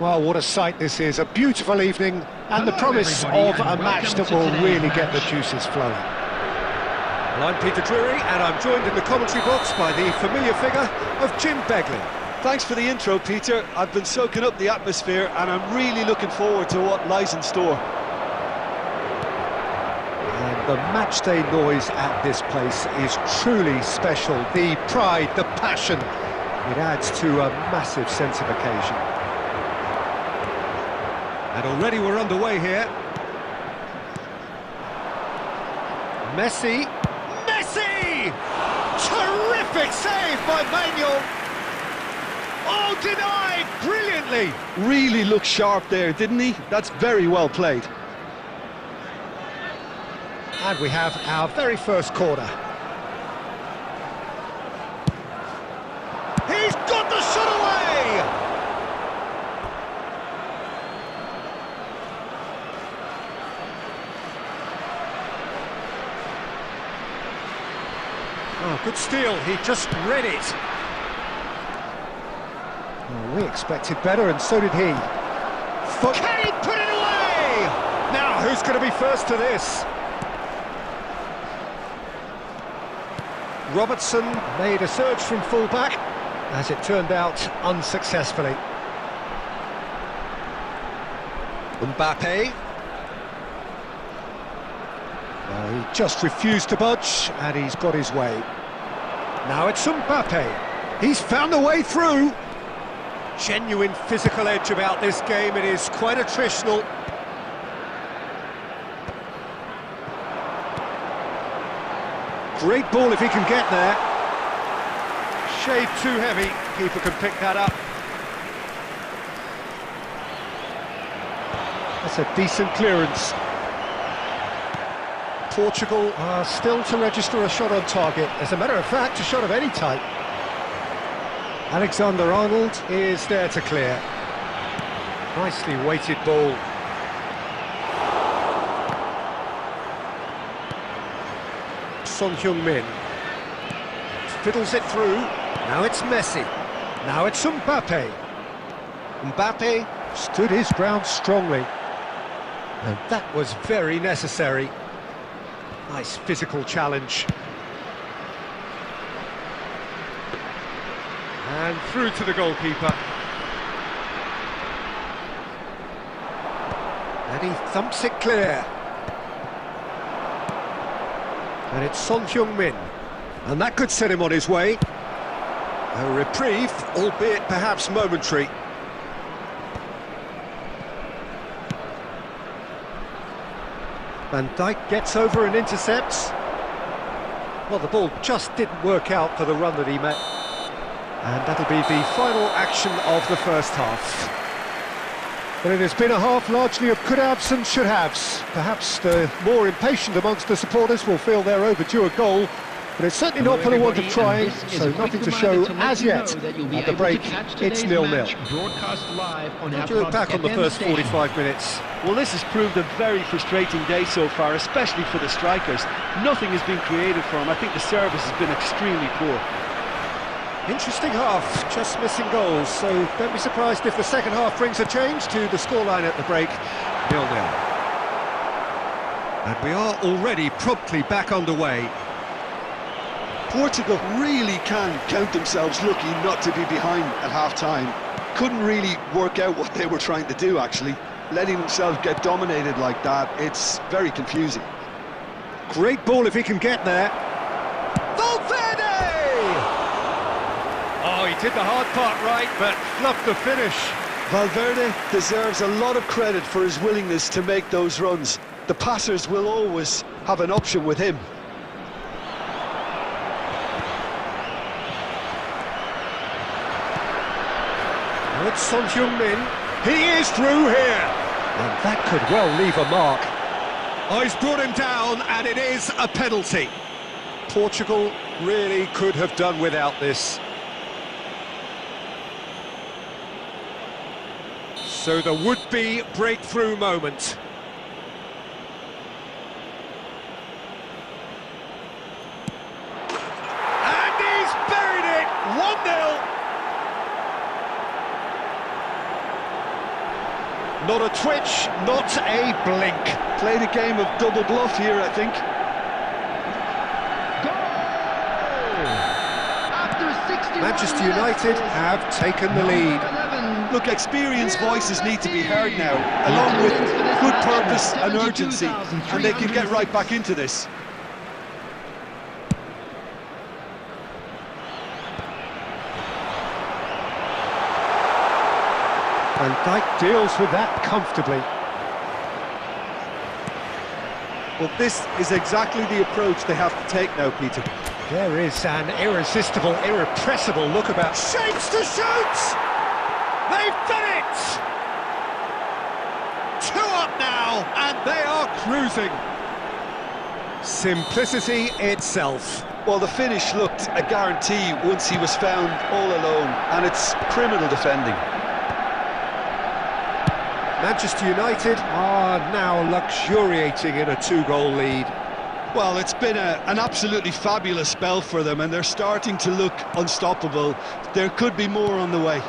Well, what a sight this is. A beautiful evening and the promise of a match that will really get the juices flowing. Well, I'm Peter Drury and I'm joined in the commentary box by the familiar figure of Jim Beglin. Thanks for the intro, Peter. I've been soaking up the atmosphere and I'm really looking forward to what lies in store. And the matchday noise at this place is truly special. The pride, the passion, it adds to a massive sense of occasion. And already we're underway here. Messi! Terrific save by Manuel! Oh, denied brilliantly! Really looked sharp there, didn't he? That's very well played. And we have our very first corner. He's got the shot away! Oh, good steal, he just read it. Oh, we expected better, and so did he. Can he put it away? Now, who's going to be first to this? Robertson made a surge from full-back, as it turned out, unsuccessfully. Mbappe. He just refused to budge, and he's got his way. Now it's Mbappe. He's found a way through. Genuine physical edge about this game. It is quite attritional. Great ball if he can get there. Shade too heavy. Keeper can pick that up. That's a decent clearance. Portugal are still to register a shot on target. As a matter of fact, a shot of any type. Alexander-Arnold is there to clear. Nicely weighted ball. Son Heung-min fiddles it through. Now it's Messi. Now it's Mbappe. Mbappe stood his ground strongly. And that was very necessary. Nice physical challenge. And through to the goalkeeper. And he thumps it clear. And it's Son Heung-min. And that could set him on his way. A reprieve, albeit perhaps momentary. Van Dijk gets over and intercepts. Well, the ball just didn't work out for the run that he made. And that'll be the final action of the first half. But it has been a half largely of could-haves and should-haves. Perhaps the more impatient amongst the supporters will feel they're overdue a goal, but it's certainly not for the want of trying, so nothing to show as yet. At the break, it's 0-0. We're back on the first 45 minutes. Well, this has proved a very frustrating day so far, especially for the strikers. Nothing has been created for them. I think the service has been extremely poor. Interesting half, just missing goals, so don't be surprised if the second half brings a change to the scoreline at the break, 0-0. And we are already promptly back underway. Portugal really can count themselves lucky not to be behind at half-time. Couldn't really work out what they were trying to do, actually. Letting themselves get dominated like that, it's very confusing. Great ball if he can get there. Valverde! Oh, he did the hard part right, but fluffed the finish. Valverde deserves a lot of credit for his willingness to make those runs. The passers will always have an option with him. It's Son Heung-min. He is through here. And that could well leave a mark. Oh, he's brought him down, and it is a penalty. Portugal really could have done without this. So the would-be breakthrough moment. And he's buried it! 1-0. Not a twitch, not a blink. Played a game of double bluff here, I think. Manchester United have taken the lead. Look, experienced voices need to be heard now, along with good purpose and urgency, and they can get right back into this. Van Dijk deals with that comfortably. Well, this is exactly the approach they have to take now, Peter. There is an irresistible, irrepressible look about. Shapes to shoot! They've done it! 2 up now, and they are cruising. Simplicity itself. Well, the finish looked a guarantee once he was found all alone, and it's criminal defending. Manchester United are now luxuriating in a 2-goal lead. Well, it's been an absolutely fabulous spell for them, and they're starting to look unstoppable. There could be more on the way.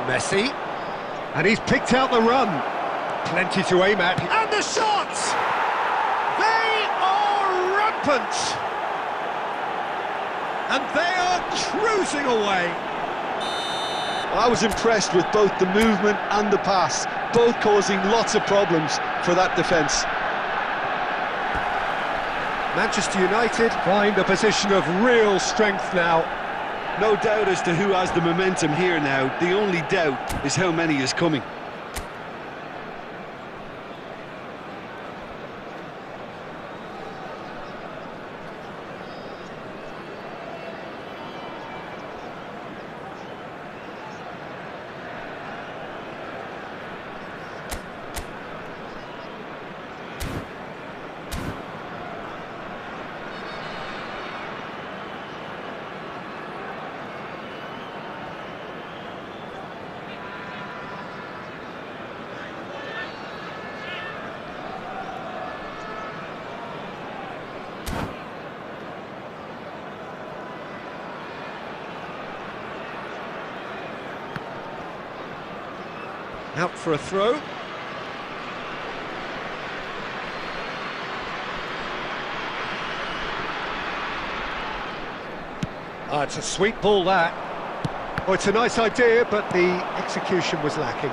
Messi, and he's picked out the run. Plenty to aim at. And the shots! They are rampant! And they are cruising away. I was impressed with both the movement and the pass, both causing lots of problems for that defence. Manchester United find a position of real strength now. No doubt as to who has the momentum here now. The only doubt is how many is coming. Out for a throw. Oh, it's a sweet ball, that. Oh, it's a nice idea, but the execution was lacking.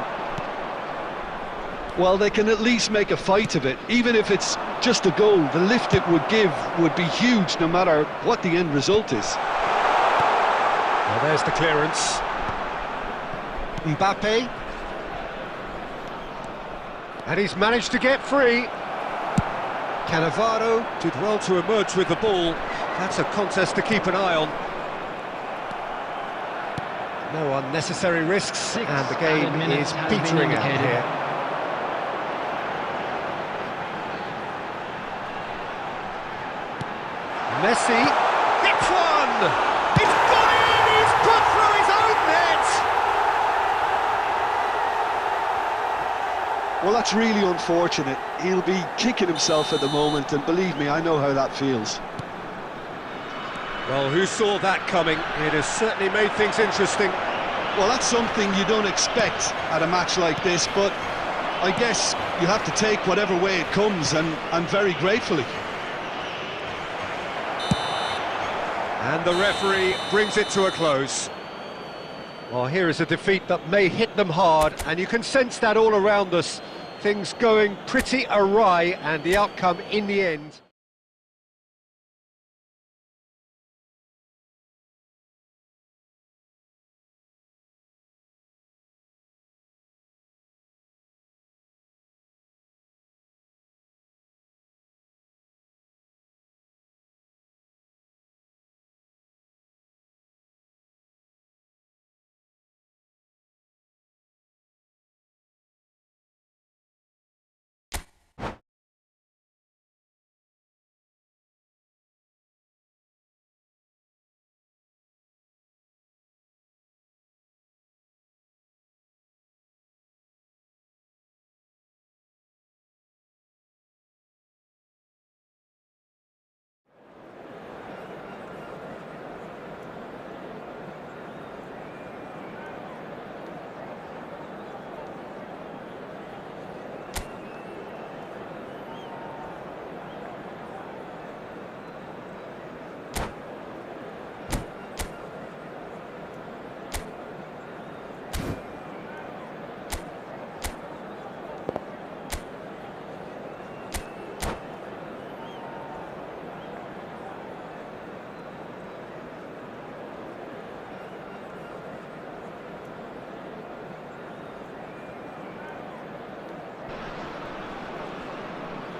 Well, they can at least make a fight of it. Even if it's just a goal, the lift it would give would be huge no matter what the end result is. Well, there's the clearance. Mbappe. And he's managed to get free. Cannavaro did well to emerge with the ball. That's a contest to keep an eye on. No unnecessary risks, and the game is petering out here. Messi hits one! It's gone in! He's put through his own net! Well, that's really unfortunate. He'll be kicking himself at the moment, and believe me, I know how that feels. Well, who saw that coming? It has certainly made things interesting. Well, that's something you don't expect at a match like this, but I guess you have to take whatever way it comes, and very gratefully. And the referee brings it to a close. Well, here is a defeat that may hit them hard, and you can sense that all around us. Things going pretty awry, and the outcome in the end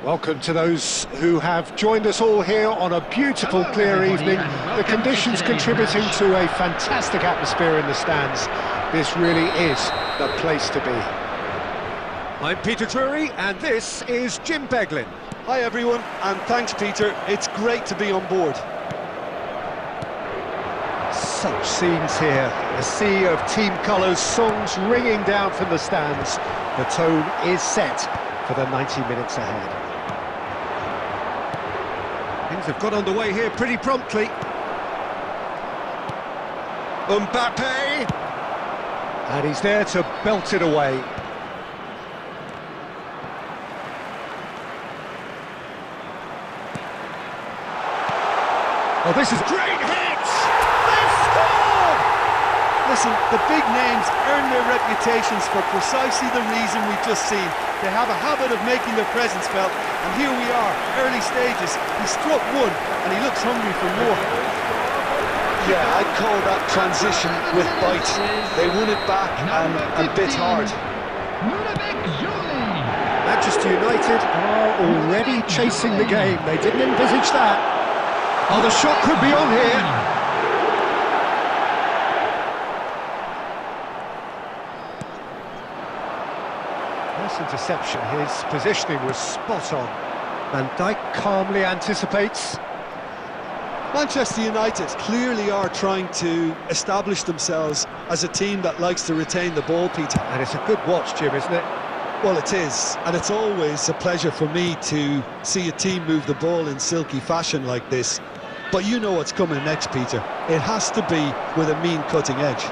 Welcome to those who have joined us all here on a beautiful, clear evening. The conditions contributing to a fantastic atmosphere in the stands. This really is the place to be. I'm Peter Drury, and this is Jim Beglin. Hi everyone, and thanks Peter, it's great to be on board. Such scenes here, a sea of team colours, songs ringing down from the stands. The tone is set for the 90 minutes ahead. Things have got underway here pretty promptly. Mbappe! And he's there to belt it away. Oh, this is great hits! They've scored! Listen, the big names earn their reputations for precisely the reason we've just seen. They have a habit of making their presence felt, and here we are, early stages. He struck one, and he looks hungry for more. Yeah, I'd call that transition with bite. They won it back and bit hard. Manchester United are already chasing the game. They didn't envisage that. Oh, the shot could be on here. Nice interception. His positioning was spot on. Van Dijk calmly anticipates. Manchester United clearly are trying to establish themselves as a team that likes to retain the ball, Peter. And it's a good watch, Jim, isn't it? Well, it is, and it's always a pleasure for me to see a team move the ball in silky fashion like this. But you know what's coming next, Peter. It has to be with a mean cutting edge.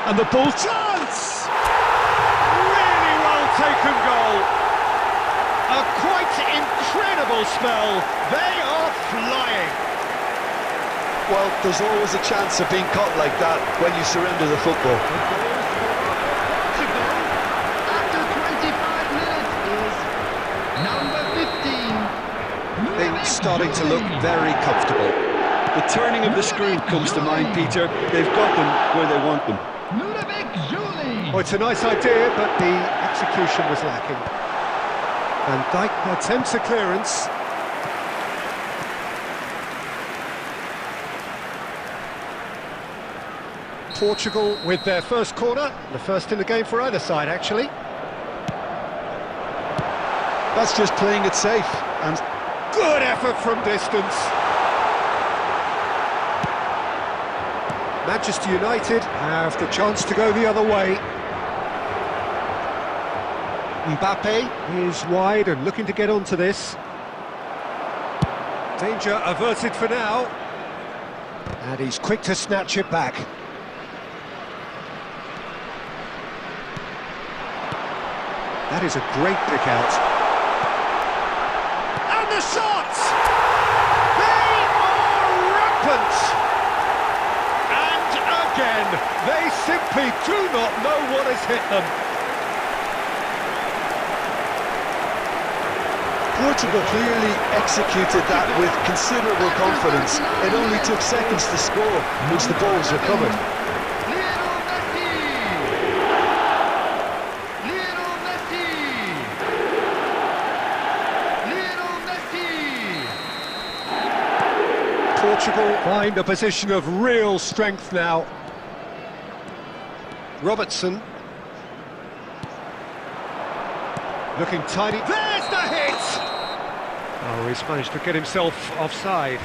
And the ball chance! Really well taken goal. A quite incredible spell. They are flying. Well, there's always a chance of being caught like that when you surrender the football. After 25 minutes is number 15. Things starting to look very comfortable. The turning of the screw comes to mind, Peter. They've got them where they want them. Oh, it's a nice idea, but the execution was lacking. Van Dijk attempts a clearance. Portugal with their first corner, the first in the game for either side, actually. That's just playing it safe. And good effort from distance. Manchester United have the chance to go the other way. Mbappe is wide and looking to get onto this. Danger averted for now. And he's quick to snatch it back. That is a great pick out. And the shots! They are rampant! And again, they simply do not know what has hit them. Portugal clearly executed that with considerable confidence. It only took seconds to score once the ball was recovered. Portugal find a position of real strength now. Robertson. Looking tidy. There's the hit! Oh, he's managed to get himself offside.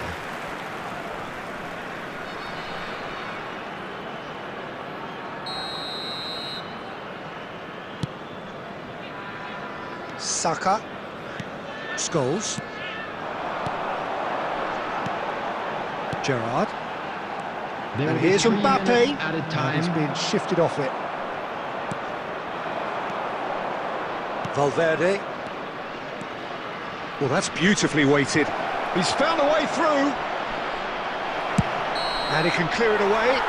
Saka. Scholes. Gerrard. And here's Mbappe. And he's been shifted off it. Valverde. Well, that's beautifully weighted. He's found a way through. And he can clear it away.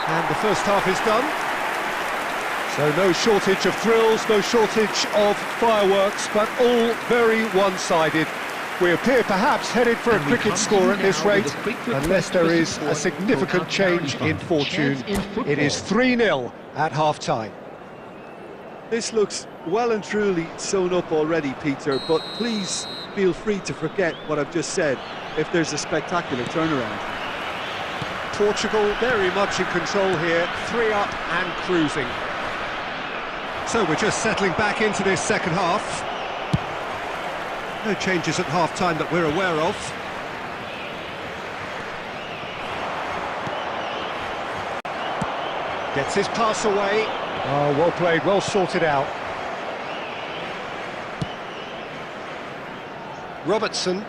And the first half is done. So no shortage of thrills, no shortage of fireworks, but all very one-sided. We appear perhaps headed for a cricket score at this rate, unless there is a significant change in fortune. It is 3-0 at half-time. This looks well and truly sewn up already, Peter, but please feel free to forget what I've just said if there's a spectacular turnaround. Portugal very much in control here, 3 up and cruising. So we're just settling back into this second half. No changes at half-time that we're aware of. Gets his pass away. Oh, well played, well sorted out. Robertson.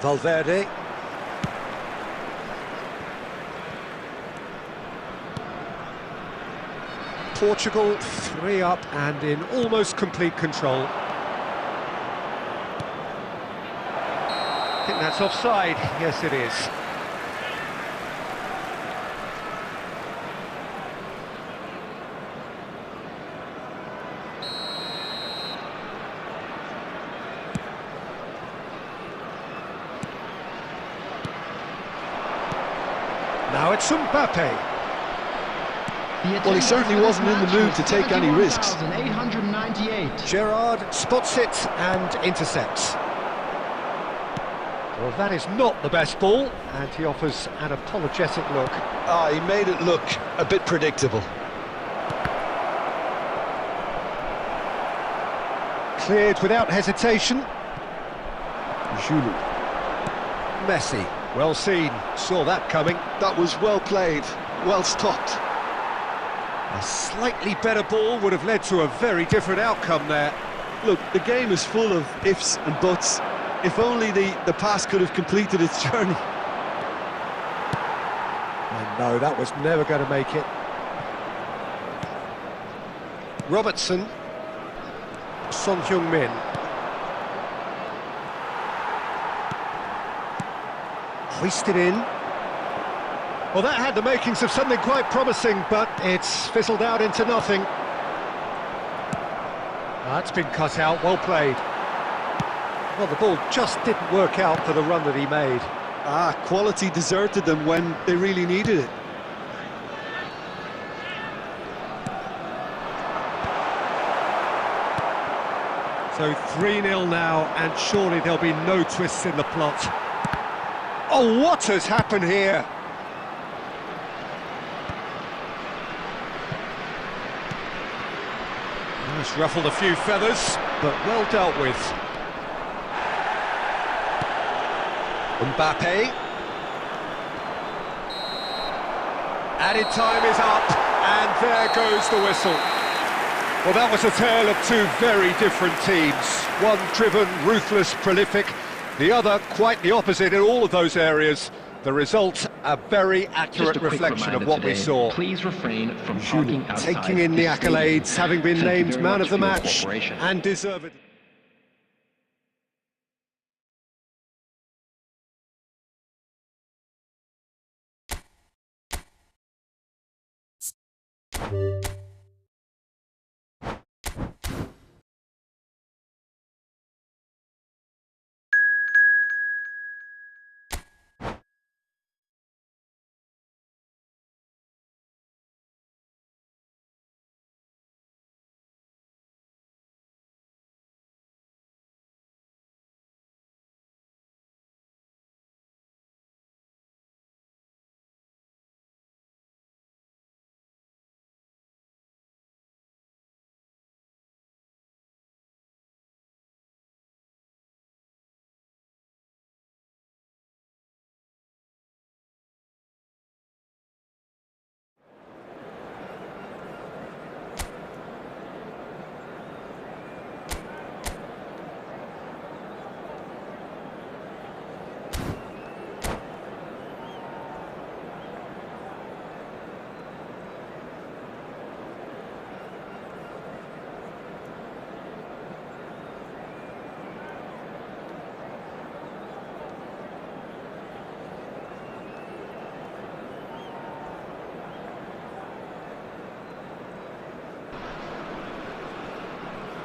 Valverde. Portugal 3 up and in almost complete control. I think that's offside. Yes, it is. Now it's Mbappe. Well, he certainly wasn't in the mood to take any risks. 898. Gerrard spots it and intercepts. Well, that is not the best ball, and he offers an apologetic look. Ah, he made it look a bit predictable. Cleared without hesitation. Giroud. Messi, well seen, saw that coming. That was well played, well stopped. A slightly better ball would have led to a very different outcome there. Look, the game is full of ifs and buts. If only the pass could have completed its journey. And no, that was never going to make it. Robertson. Son Heung-min. Hoisted in. Well, that had the makings of something quite promising, but it's fizzled out into nothing. That's been cut out, well played. Well, the ball just didn't work out for the run that he made. Ah, quality deserted them when they really needed it. So 3-0 now, and surely there'll be no twists in the plot. Oh, what has happened here? It's ruffled a few feathers, but well dealt with. Mbappe. Added time is up, and there goes the whistle. Well, that was a tale of two very different teams. One driven, ruthless, prolific. The other quite the opposite in all of those areas. The result, a very accurate reflection of what we saw. Please refrain from talking outside. Taking in the accolades, having been named man of the match, and deservedly.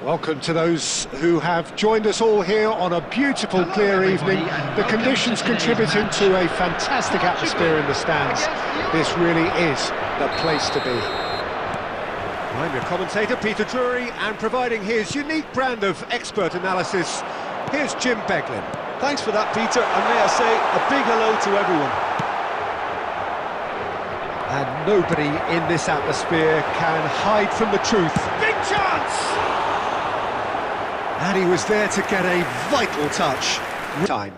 Welcome to those who have joined us all here on a beautiful, clear evening. The conditions contributing to a fantastic atmosphere in the stands. This really is the place to be. I'm your commentator, Peter Drury, and providing his unique brand of expert analysis, here's Jim Beglin. Thanks for that, Peter, and may I say a big hello to everyone. And nobody in this atmosphere can hide from the truth. Big chance! And he was there to get a vital touch. Time.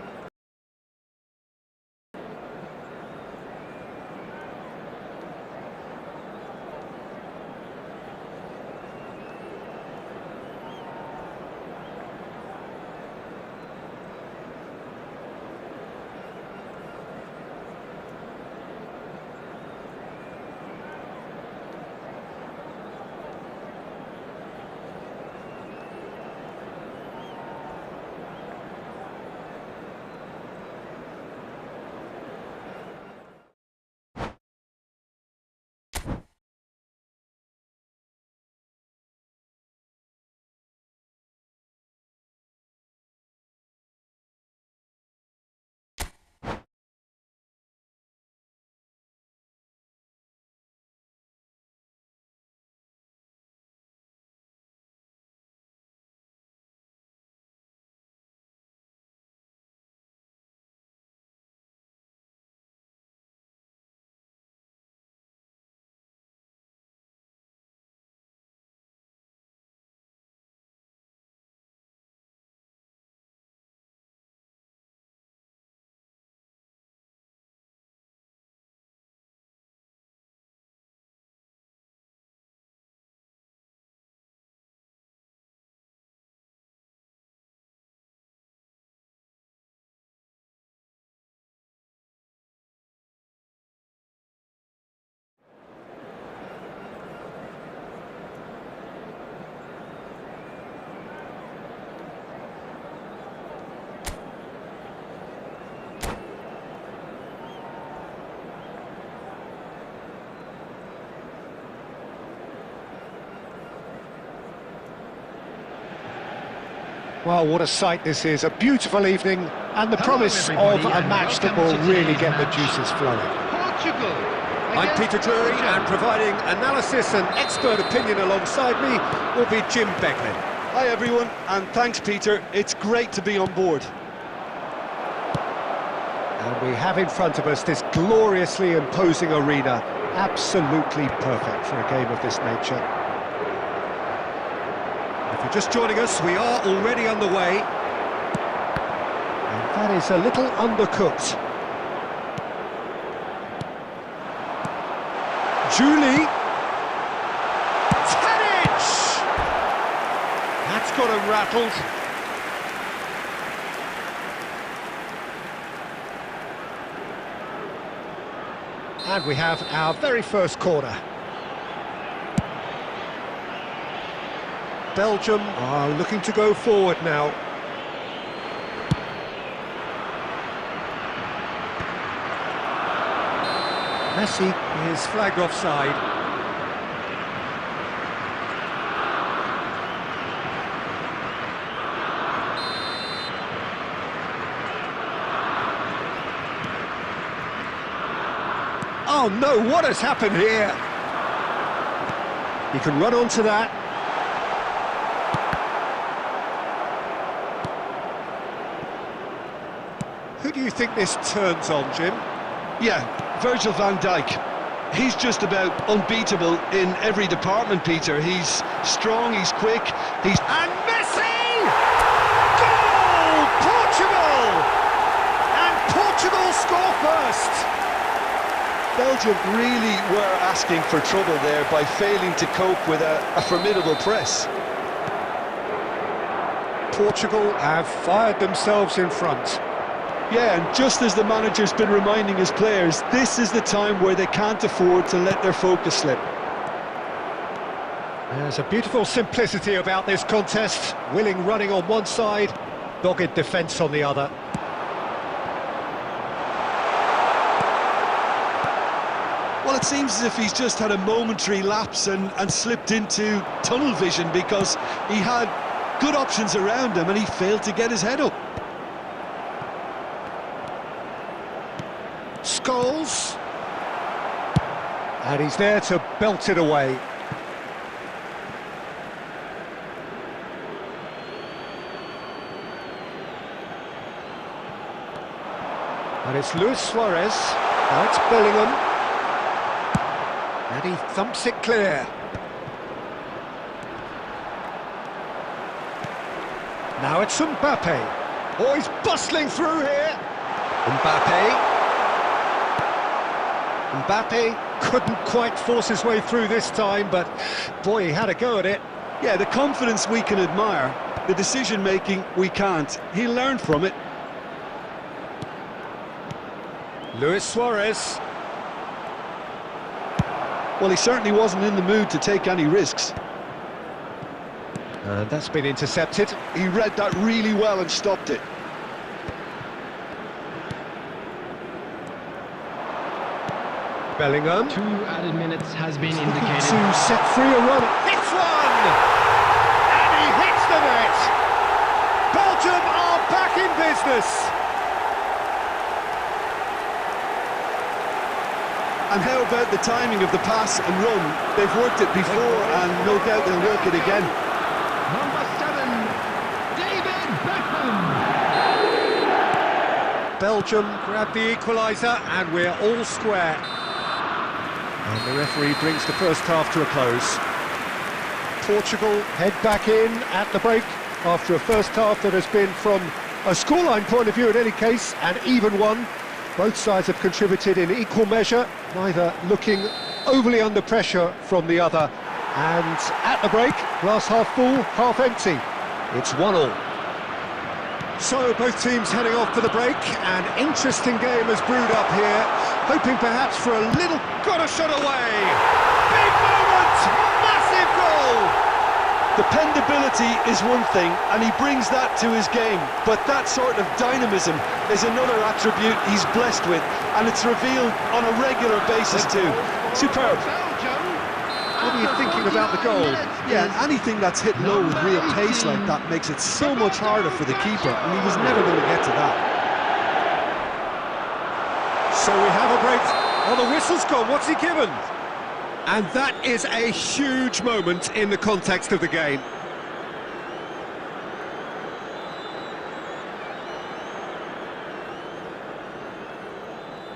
Well, what a sight this is. A beautiful evening and the promise of a match that will really get the juices flowing. Portugal. I'm Peter Drury, and providing analysis and expert opinion alongside me will be Jim Beglin. Hi everyone, and thanks Peter, it's great to be on board. And we have in front of us this gloriously imposing arena, absolutely perfect for a game of this nature. If you're just joining us, we are already underway. And that is a little undercooked. Julie. Tadic! That's got him rattled. And we have our very first corner. Belgium are looking to go forward now. Messi is flagged offside. Oh no, what has happened here? He can run onto that. Who do you think this turns on, Jim? Yeah, Virgil van Dijk. He's just about unbeatable in every department, Peter. He's strong, he's quick, he's... And Messi! Goal! Portugal! And Portugal score first! Belgium really were asking for trouble there by failing to cope with a formidable press. Portugal have fired themselves in front. Yeah, and just as the manager's been reminding his players, this is the time where they can't afford to let their focus slip. There's a beautiful simplicity about this contest. Willing running on one side, dogged defence on the other. Well, it seems as if he's just had a momentary lapse and slipped into tunnel vision, because he had good options around him and he failed to get his head up. Scholes, and he's there to belt it away. And it's Luis Suarez. Now it's Bellingham. And he thumps it clear. Now it's Mbappe. Oh, he's bustling through here. Mbappe couldn't quite force his way through this time, but boy, he had a go at it. Yeah, the confidence we can admire, the decision-making we can't. He learned from it. Luis Suarez. Well, he certainly wasn't in the mood to take any risks. And that's been intercepted. He read that really well and stopped it. Bellingham. 2 added minutes has been indicated. To set free a run. Hits one! And he hits the net! Belgium are back in business! And how about the timing of the pass and run? They've worked it before and no doubt they'll work it again. Number 7, David Beckham. Belgium grab the equaliser and we're all square. And the referee brings the first half to a close. Portugal head back in at the break after a first half that has been, from a scoreline point of view in any case, an even one. Both sides have contributed in equal measure, neither looking overly under pressure from the other. And at the break, glass half full, half empty. It's 1-1. So both teams heading off for the break. An interesting game has brewed up here, hoping perhaps for a little... Got a shot away! Big moment! Massive goal! Dependability is one thing, and he brings that to his game, but that sort of dynamism is another attribute he's blessed with, and it's revealed on a regular basis too. Superb. What are you thinking about the goal? Yeah, and anything that's hit low with real pace like that makes it so much harder for the keeper, and he was never going to get to that. So we have a break. Oh, the whistle's gone. What's he given? And that is a huge moment in the context of the game.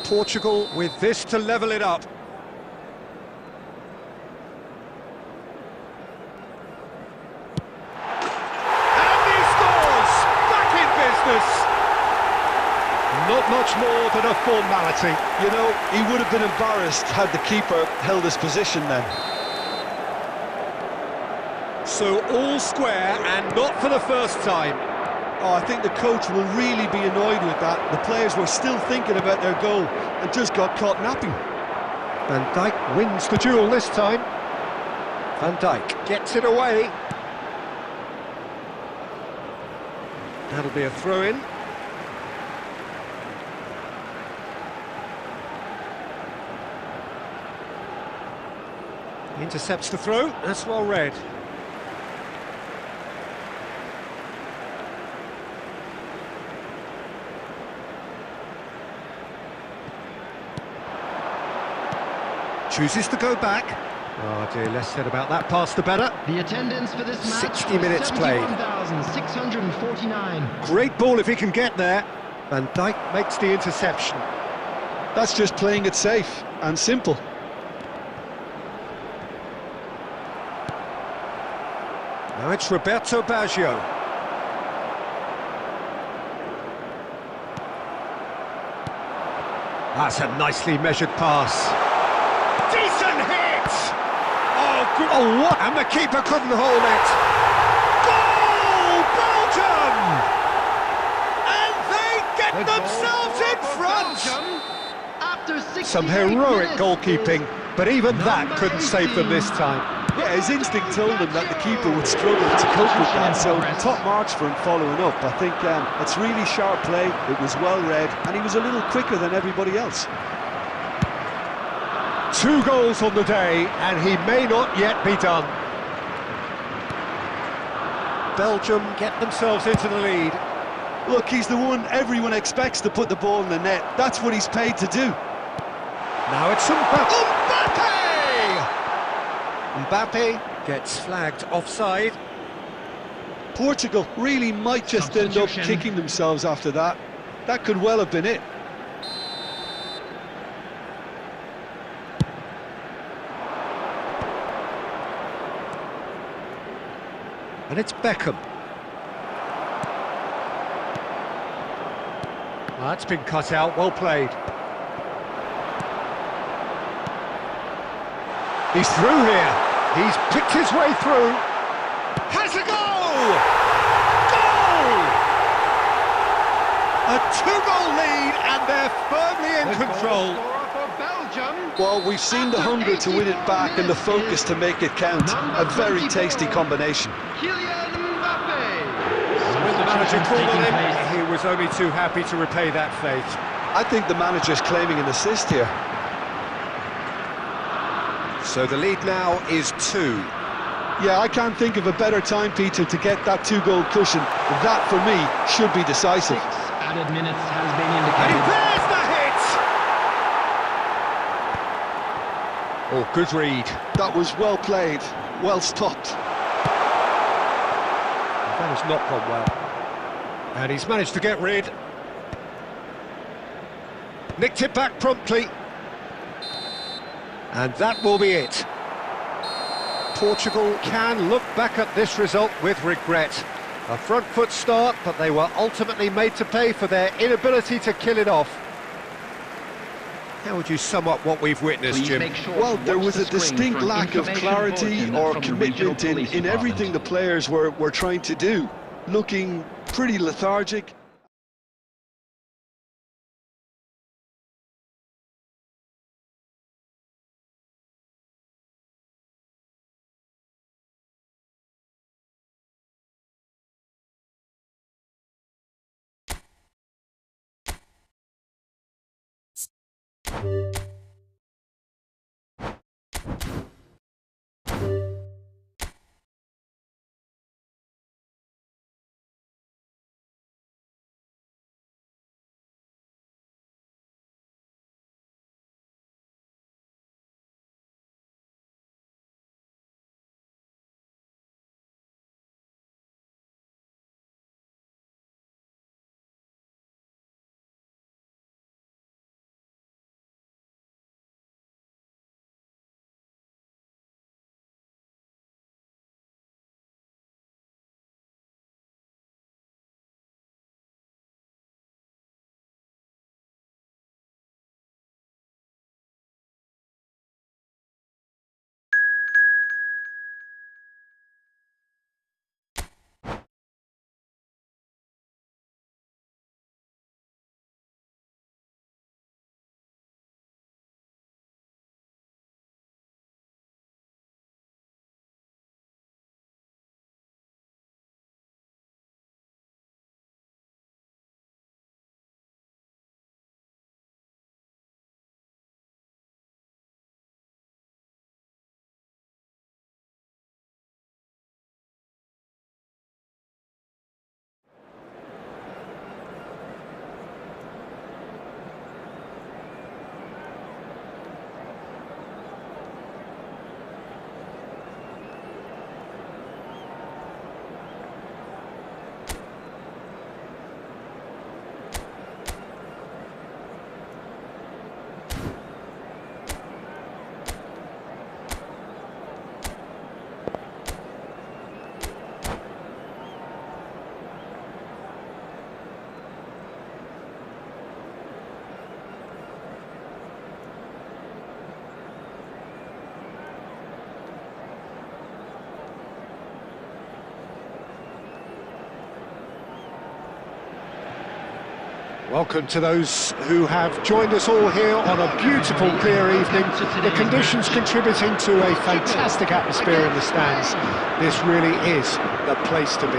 Portugal with this to level it up. And he scores! Back in business! Not much more than a formality. You know, he would have been embarrassed had the keeper held his position then. So all square, and not for the first time. Oh, I think the coach will really be annoyed with that. The players were still thinking about their goal and just got caught napping. Van Dijk wins the duel this time. Van Dijk gets it away. That'll be a throw-in. Intercepts the throw, that's well read. Chooses to go back. Oh dear, less said about that pass the better. The attendance for this match 60 minutes played. 71,649. Great ball if he can get there. Van Dijk makes the interception. That's just playing it safe and simple. Now it's Roberto Baggio. That's a nicely measured pass. Decent hit! Oh, good. Oh, what? And the keeper couldn't hold it. Goal, Belgium! And they get themselves in front! After 68 Some heroic minutes goalkeeping, but even that couldn't save them this time. Yeah, his instinct told him that the keeper would struggle to cope with that, so top marks for him following up. I think it's really sharp play, it was well read, and he was a little quicker than everybody else. 2 goals on the day, and he may not yet be done. Belgium get themselves into the lead. Look, he's the one everyone expects to put the ball in the net. That's what he's paid to do. Now it's Mbappe! Mbappe gets flagged offside. Portugal really might just end up kicking themselves after that. That could well have been it. And it's Beckham. Well, that's been cut out, well played. He's through here. He's picked his way through. Has a goal! Goal! A two-goal lead, and they're firmly in control. Well, we've seen the hunger to win it back and the focus to make it count. A very tasty combination. When the manager called on him, he was only too happy to repay that faith. I think the manager's claiming an assist here. So the lead now is 2. Yeah, I can't think of a better time, Peter, to get that two-goal cushion. That, for me, should be decisive. 6 added minutes has been And indicated. there's the hit! Oh, good read. That was well played, well stopped. That has not gone well. And he's managed to get rid. Nicked it back promptly. And that will be it. Portugal can look back at this result with regret. A front foot start, but they were ultimately made to pay for their inability to kill it off. How would you sum up what we've witnessed, Please Jim? make sure Well, to there watch was the a screen distinct for an lack of information clarity bulletin or from the regional commitment police in everything the department. players were trying to do. Looking pretty lethargic. Welcome to those who have joined us all here on a beautiful, clear evening. The conditions contributing to a fantastic atmosphere in the stands. This really is the place to be.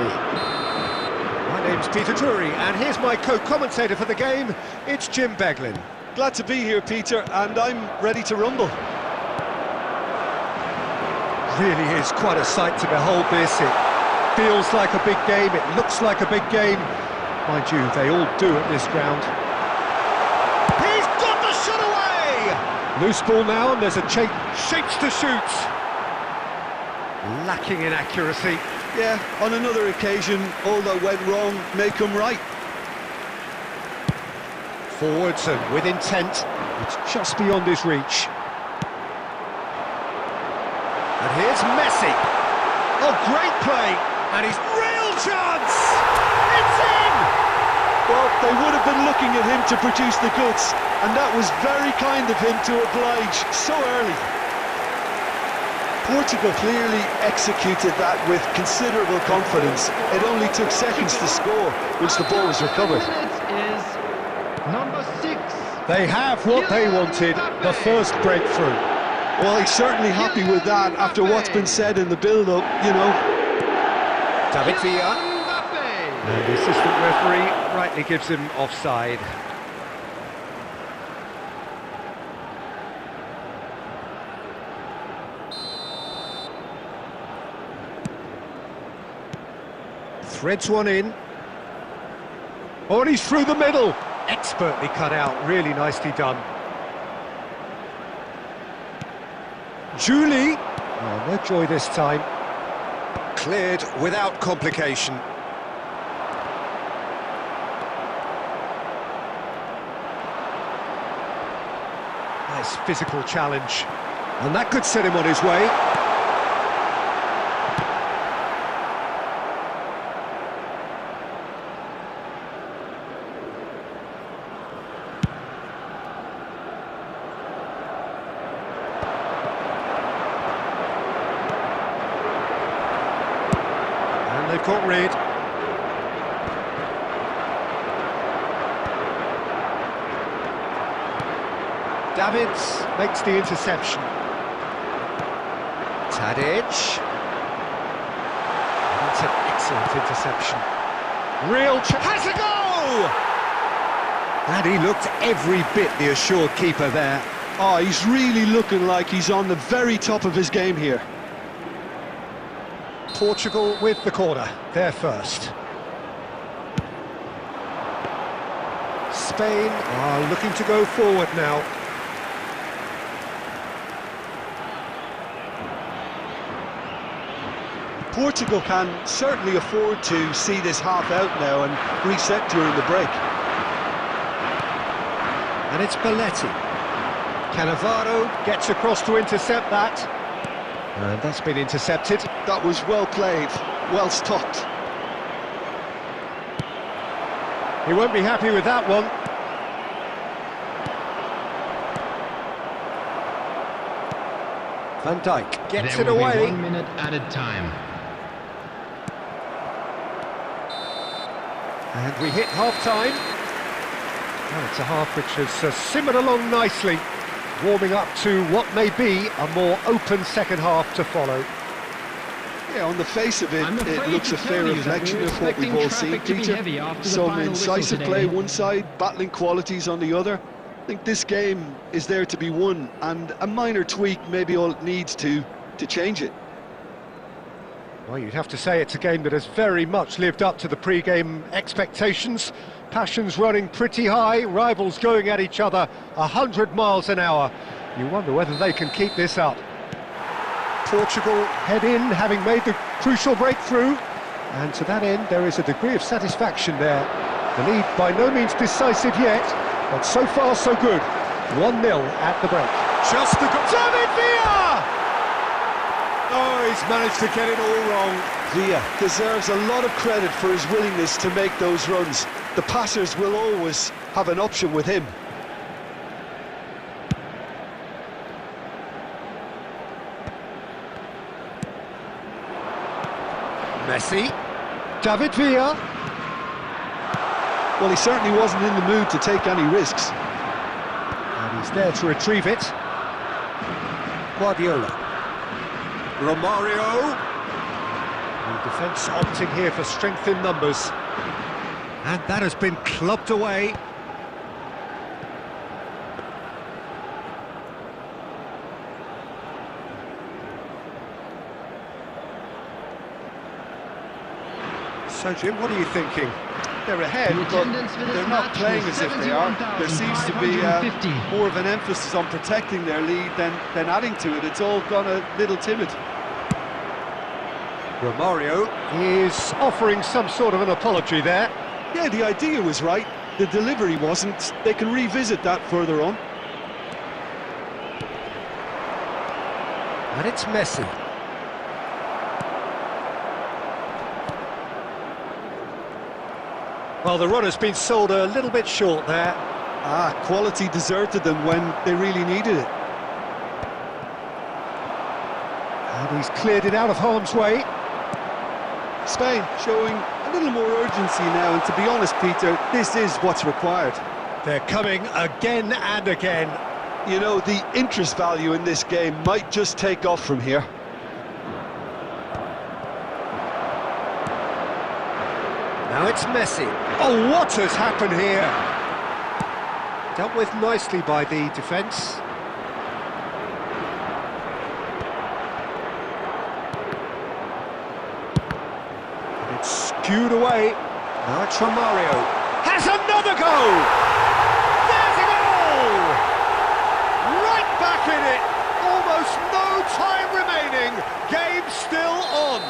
My name's Peter Drury, and here's my co-commentator for the game. It's Jim Beglin. Glad to be here, Peter, and I'm ready to rumble. Really is quite a sight to behold this. It feels like a big game, it looks like a big game. Mind you, they all do at this ground. He's got the shot away! Loose ball now, and there's a shapes to shoot. Lacking in accuracy. Yeah, on another occasion, all that went wrong may come right. Forwards and with intent. It's just beyond his reach. And here's Messi. Oh, great play! And he's real chance! It's in! Well, they would have been looking at him to produce the goods, and that was very kind of him to oblige so early. Portugal clearly executed that with considerable confidence. It only took seconds to score once the ball was recovered. Is number 6. They have what they wanted, the first breakthrough. Well, he's certainly happy with that after what's been said in the build-up, you know. David Villa. And the assistant referee rightly gives him offside. Threads one in. Oh, and he's through the middle. Expertly cut out, really nicely done. Julie. Oh, no joy this time. Cleared without complication. Nice physical challenge. And that could set him on his way. They've got rid. Davids makes the interception. Tadic. That's an excellent interception. Real chance. Has a goal! And he looked every bit the assured keeper there. Oh, he's really looking like he's on the very top of his game here. Portugal with the corner, they're first. Spain are looking to go forward now. Portugal can certainly afford to see this half out now and reset during the break. And it's Belletti. Cannavaro gets across to intercept that. And that's been intercepted. That was well played, well stopped. He won't be happy with that one. Van Dijk gets There it will be away. 1 minute added time. And we hit half-time. Well, it's a half which has simmered along nicely, warming up to what may be a more open second half to follow. Yeah, on the face of it, I'm it afraid looks to a fair tell you that reflection we're of what we've expecting all seen, traffic to be Peter. heavy after the Some final whistle incisive today. play one side, battling qualities on the other. I think this game is there to be won, and a minor tweak may be all it needs to change it. Well, you'd have to say it's a game that has very much lived up to the pre-game expectations. Passions running pretty high, rivals going at each other 100 miles an hour. You wonder whether they can keep this up. Portugal head in, having made the crucial breakthrough. And to that end, there is a degree of satisfaction there. The lead by no means decisive yet, but so far so good. 1-0 at the break. Just the good... David Villa! Oh, he's managed to get it all wrong. Villa deserves a lot of credit for his willingness to make those runs. The passers will always have an option with him. Messi. David Villa. Well, he certainly wasn't in the mood to take any risks. And he's there to retrieve it. Guardiola. Romario. The defence opting here for strength in numbers. And that has been clubbed away. So, Jim, what are you thinking? They're ahead, The but attendance for this they're not match playing was as if they are. There seems to be 71,550. more of an emphasis on protecting their lead than adding to it. It's all gone a little timid. Romario is offering some sort of an apology there. Yeah, the idea was right. The delivery wasn't. They can revisit that further on. And it's Messi. Well, the run has been sold a little bit short there. Quality deserted them when they really needed it. And he's cleared it out of harm's way. Spain showing a little more urgency now, and to be honest, Peter, this is what's required. They're coming again and again. You know, the interest value in this game might just take off from here. Now it's Messi. Oh, what has happened here? Dealt with nicely by the defence. It's skewed away. Now it's Romario. Has another goal! There's a goal! Right back in it! Almost no time remaining. Game still on.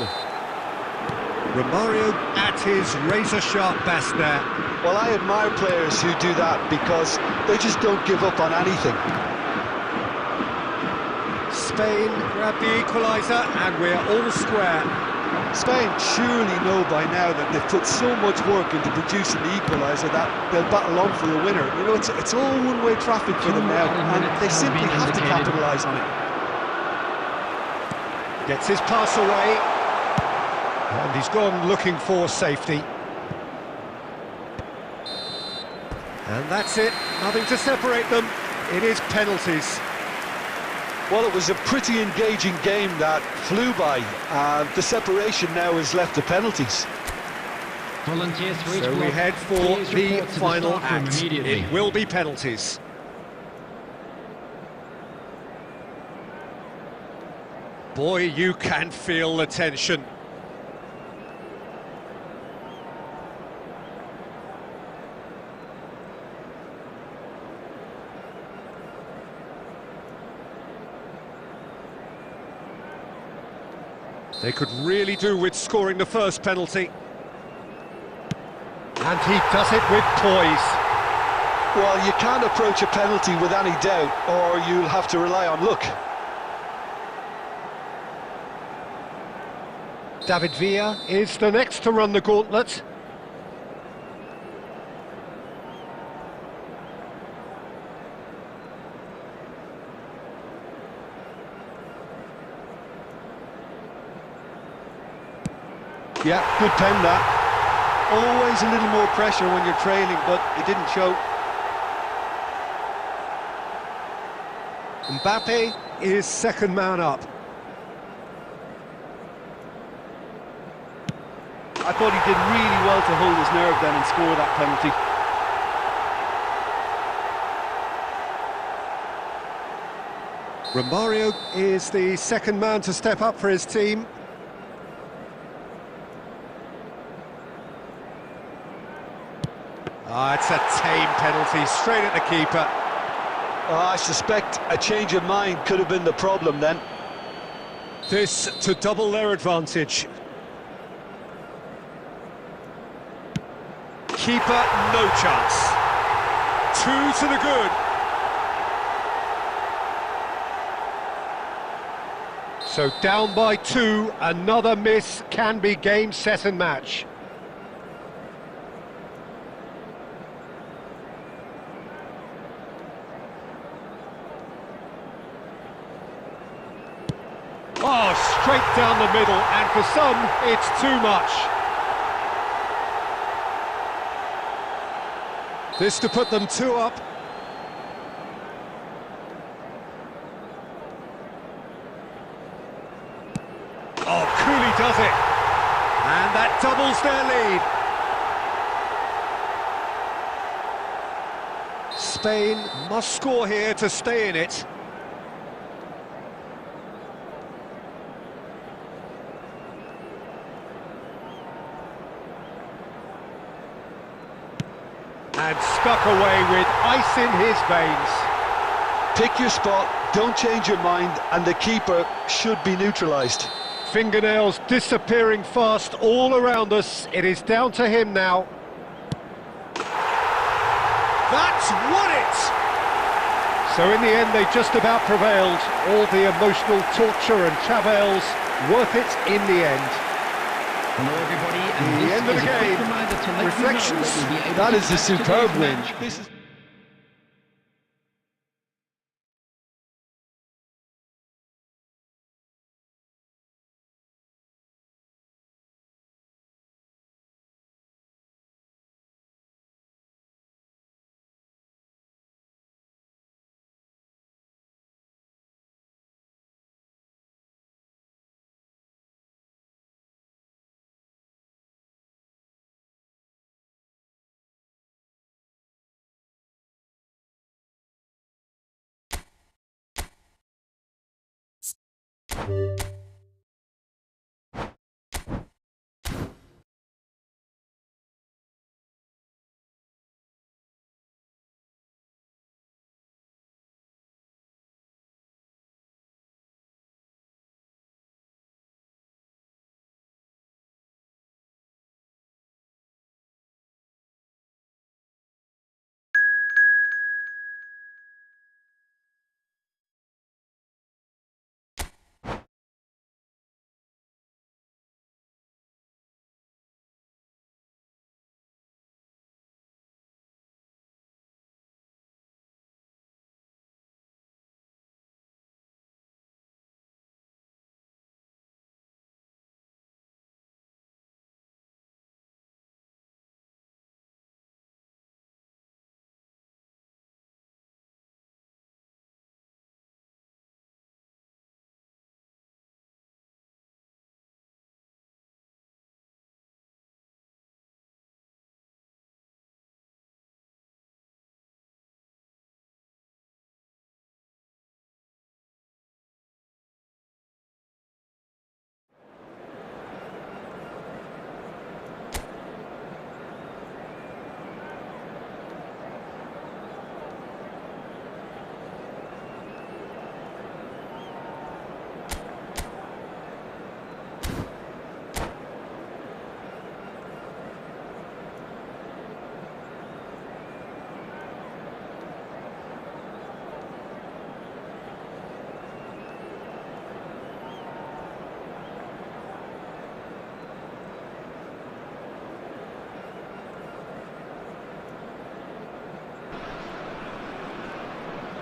Romario at his razor-sharp best there. Well, I admire players who do that because they just don't give up on anything. Spain grab the equaliser and we're all square. Spain surely know by now that they've put so much work into producing the equaliser that they'll battle on for a winner. You know, it's all one-way traffic for them now, and they simply have to capitalise on it. Gets his pass away. And he's gone looking for safety. And that's it, nothing to separate them. It is penalties. Well, it was a pretty engaging game that flew by. The separation now is left to penalties. Volunteers for each So we block. head for Please the report to the final staff room act. immediately. It will be penalties. Boy, you can feel the tension. They could really do with scoring the first penalty. And he does it with poise. Well, you can't approach a penalty with any doubt, or you'll have to rely on luck. David Villa is the next to run the gauntlet. Yeah, good pen that. Always a little more pressure when you're trailing, but it didn't show. Mbappe is second man up. I thought he did really well to hold his nerve then and score that penalty. Romario is the second man to step up for his team. It's a tame penalty, straight at the keeper. I suspect a change of mind could have been the problem then. This to double their advantage. Keeper, no chance. 2 to the good. So down by 2, another miss can be game, set and match. Oh, straight down the middle, and for some, it's too much. This to put them 2 up. Oh, Cooley does it. And that doubles their lead. Spain must score here to stay in it. And stuck away with ice in his veins. Pick your spot, don't change your mind, and the keeper should be neutralised. Fingernails disappearing fast all around us. It is down to him now. That's won it! So in the end, they just about prevailed. All the emotional torture and travails, worth it in the end. Hello everybody And The this end of the is a quick game. reminder to let you know Reflections. that we'll be able That to is a catch superb today's win. match. This is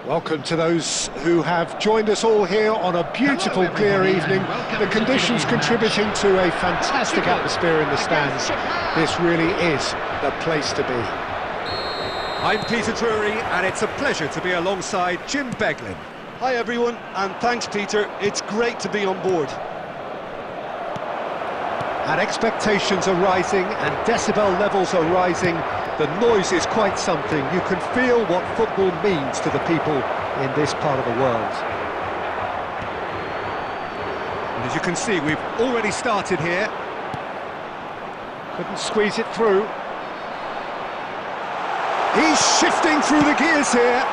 Welcome to those who have joined us all here on a beautiful, Hello, clear everybody, evening. and welcome The to conditions today's match. contributing to a fantastic atmosphere in the stands. This really is the place to be. I'm Peter Drury, and it's a pleasure to be alongside Jim Beglin. Hi everyone, and thanks Peter, it's great to be on board. And expectations are rising, and decibel levels are rising. The noise is quite something. You can feel what football means to the people in this part of the world. And as you can see, we've already started here. Couldn't squeeze it through. He's shifting through the gears here.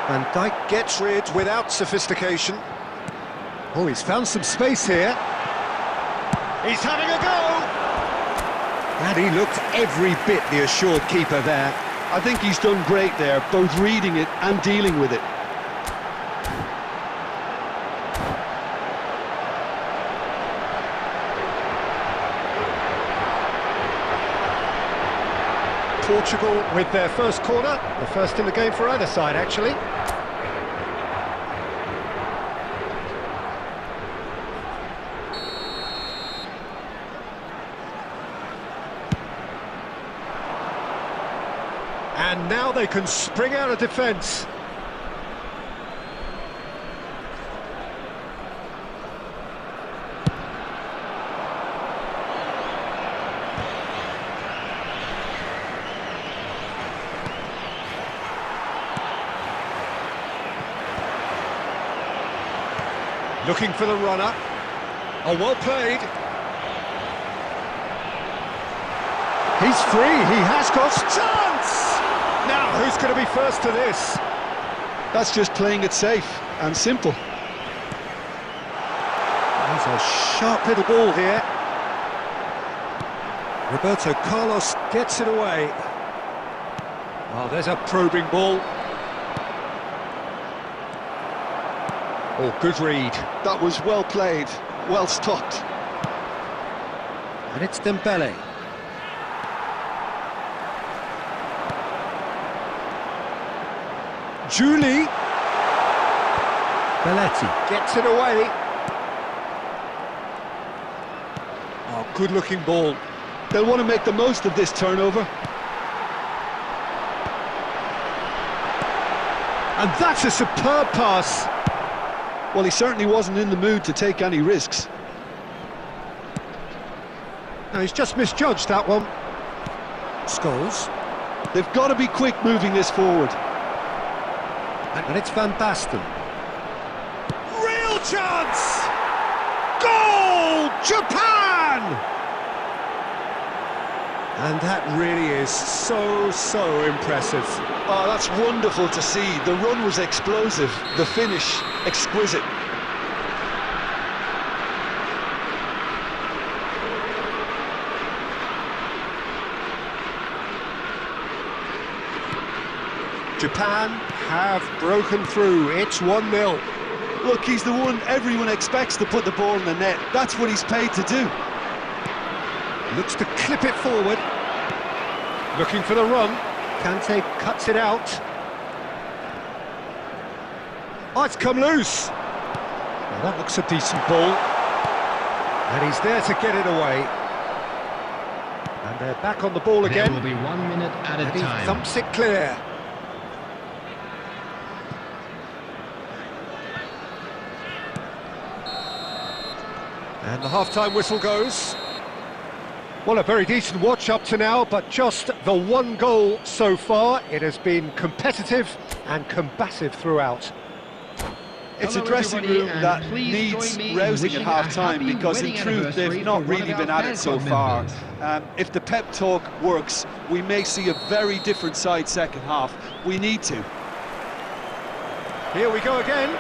Van Dijk gets rid without sophistication. Oh, he's found some space here. He's having a go! And he looked every bit the assured keeper there. I think he's done great there, both reading it and dealing with it. Portugal with their first corner, the first in the game for either side, actually. And now they can spring out of defence. Looking for the runner. Oh, well played. He's free, he has got chance! Now, who's going to be first to this? That's just playing it safe and simple. There's a sharp little ball here. Roberto Carlos gets it away. Oh, there's a probing ball. Oh, good read. That was well played, well stopped. And it's Dembele. Julie. Belletti gets it away. Oh, good-looking ball. They'll want to make the most of this turnover. And that's a superb pass. Well, he certainly wasn't in the mood to take any risks. No, he's just misjudged that one. Scholes. They've got to be quick moving this forward. And it's Van Basten. Real chance! Goal! Japan! And that really is so impressive. Oh, that's wonderful to see. The run was explosive, the finish exquisite. Japan have broken through. It's 1-0. Look, he's the one everyone expects to put the ball in the net. That's what he's paid to do. Looks to clip it forward. Looking for the run. Kante cuts it out. Oh, it's come loose. Well, that looks a decent ball. And he's there to get it away. And they're back on the ball again. There will be 1 minute at a And he time. thumps it clear. And the half-time whistle goes. Well, a very decent watch up to now, but just the one goal so far. It has been competitive and combative throughout. It's a Hello, dressing everybody, room and that please needs join me in rousing at wishing a half-time happy because in wedding truth anniversary they've not for one really of been our at it so fan far. club If the pep talk works, we may see a very different side second half. We need to. Here we go again.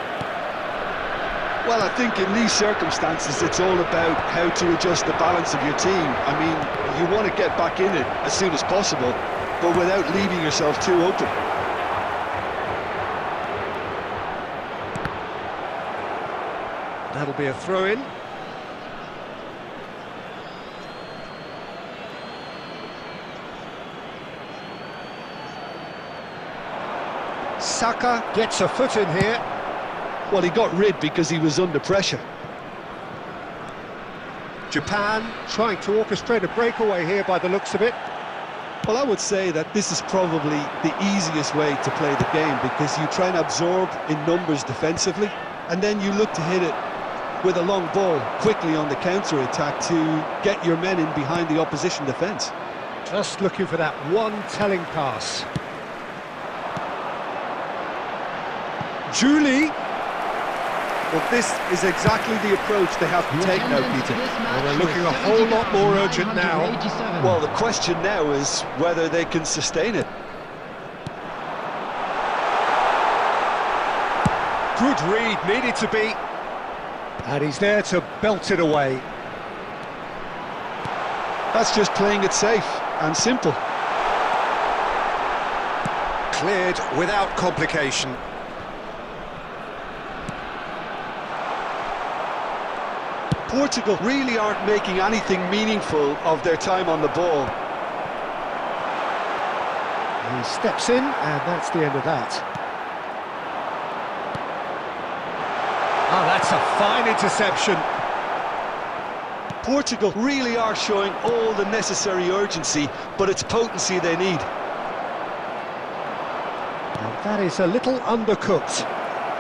Well, I think in these circumstances it's all about how to adjust the balance of your team. I mean, you want to get back in it as soon as possible, but without leaving yourself too open. That'll be a throw-in. Saka gets a foot in here. Well, he got rid because he was under pressure. Japan trying to orchestrate a breakaway here by the looks of it. Well, I would say that this is probably the easiest way to play the game because you try and absorb in numbers defensively and then you look to hit it with a long ball quickly on the counter-attack to get your men in behind the opposition defence. Just looking for that one telling pass. Julie. Well, this is exactly the approach they have to take now, Peter. Well, they're looking a whole lot more urgent now. Well, the question now is whether they can sustain it. Good read, needed to be. And he's there to belt it away. That's just playing it safe and simple. Cleared without complication. Portugal really aren't making anything meaningful of their time on the ball. He steps in, and that's the end of that. Oh, that's a fine interception. Portugal really are showing all the necessary urgency, but it's potency they need. And that is a little undercooked.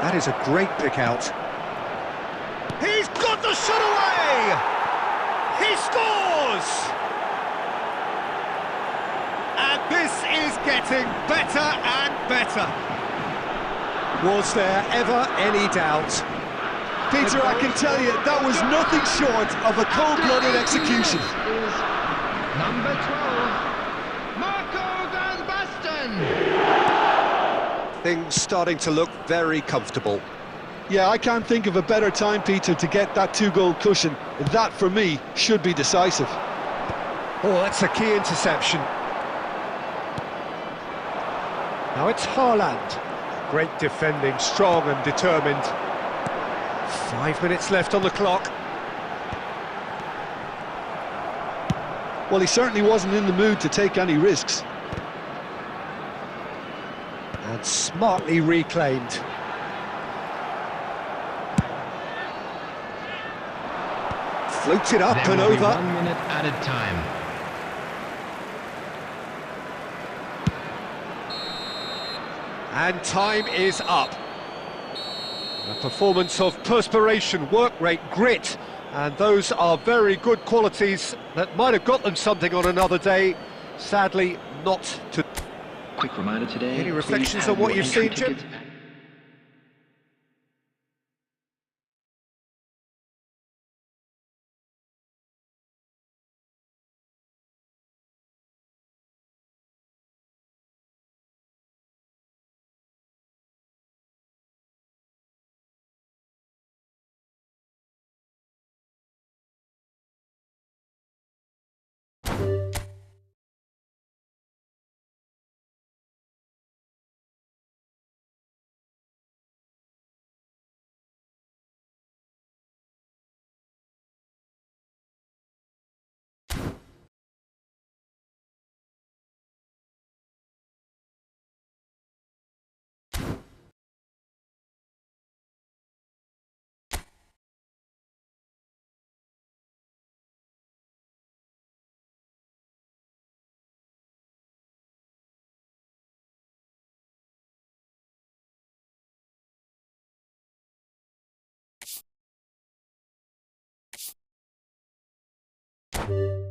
That is a great pick out. He's got the shot away! He scores! And this is getting better and better. Was there ever any doubt? Peter, I can tell you, that was nothing short of a cold-blooded execution. is number 12, Marco van Basten. Things starting to look very comfortable. Yeah, I can't think of a better time, Peter, to get that two-goal cushion. That, for me, should be decisive. Oh, that's a key interception. Now it's Haaland. Great defending, strong and determined. 5 minutes left on the clock. Well, he certainly wasn't in the mood to take any risks. And smartly reclaimed. Floated up There and will be over. 1 minute added time. And time is up. A performance of perspiration, work rate, grit, and those are very good qualities that might have got them something on another day. Sadly, not to... Quick reminder today. Any reflections please on have what your you've entry seen, Jim? tickets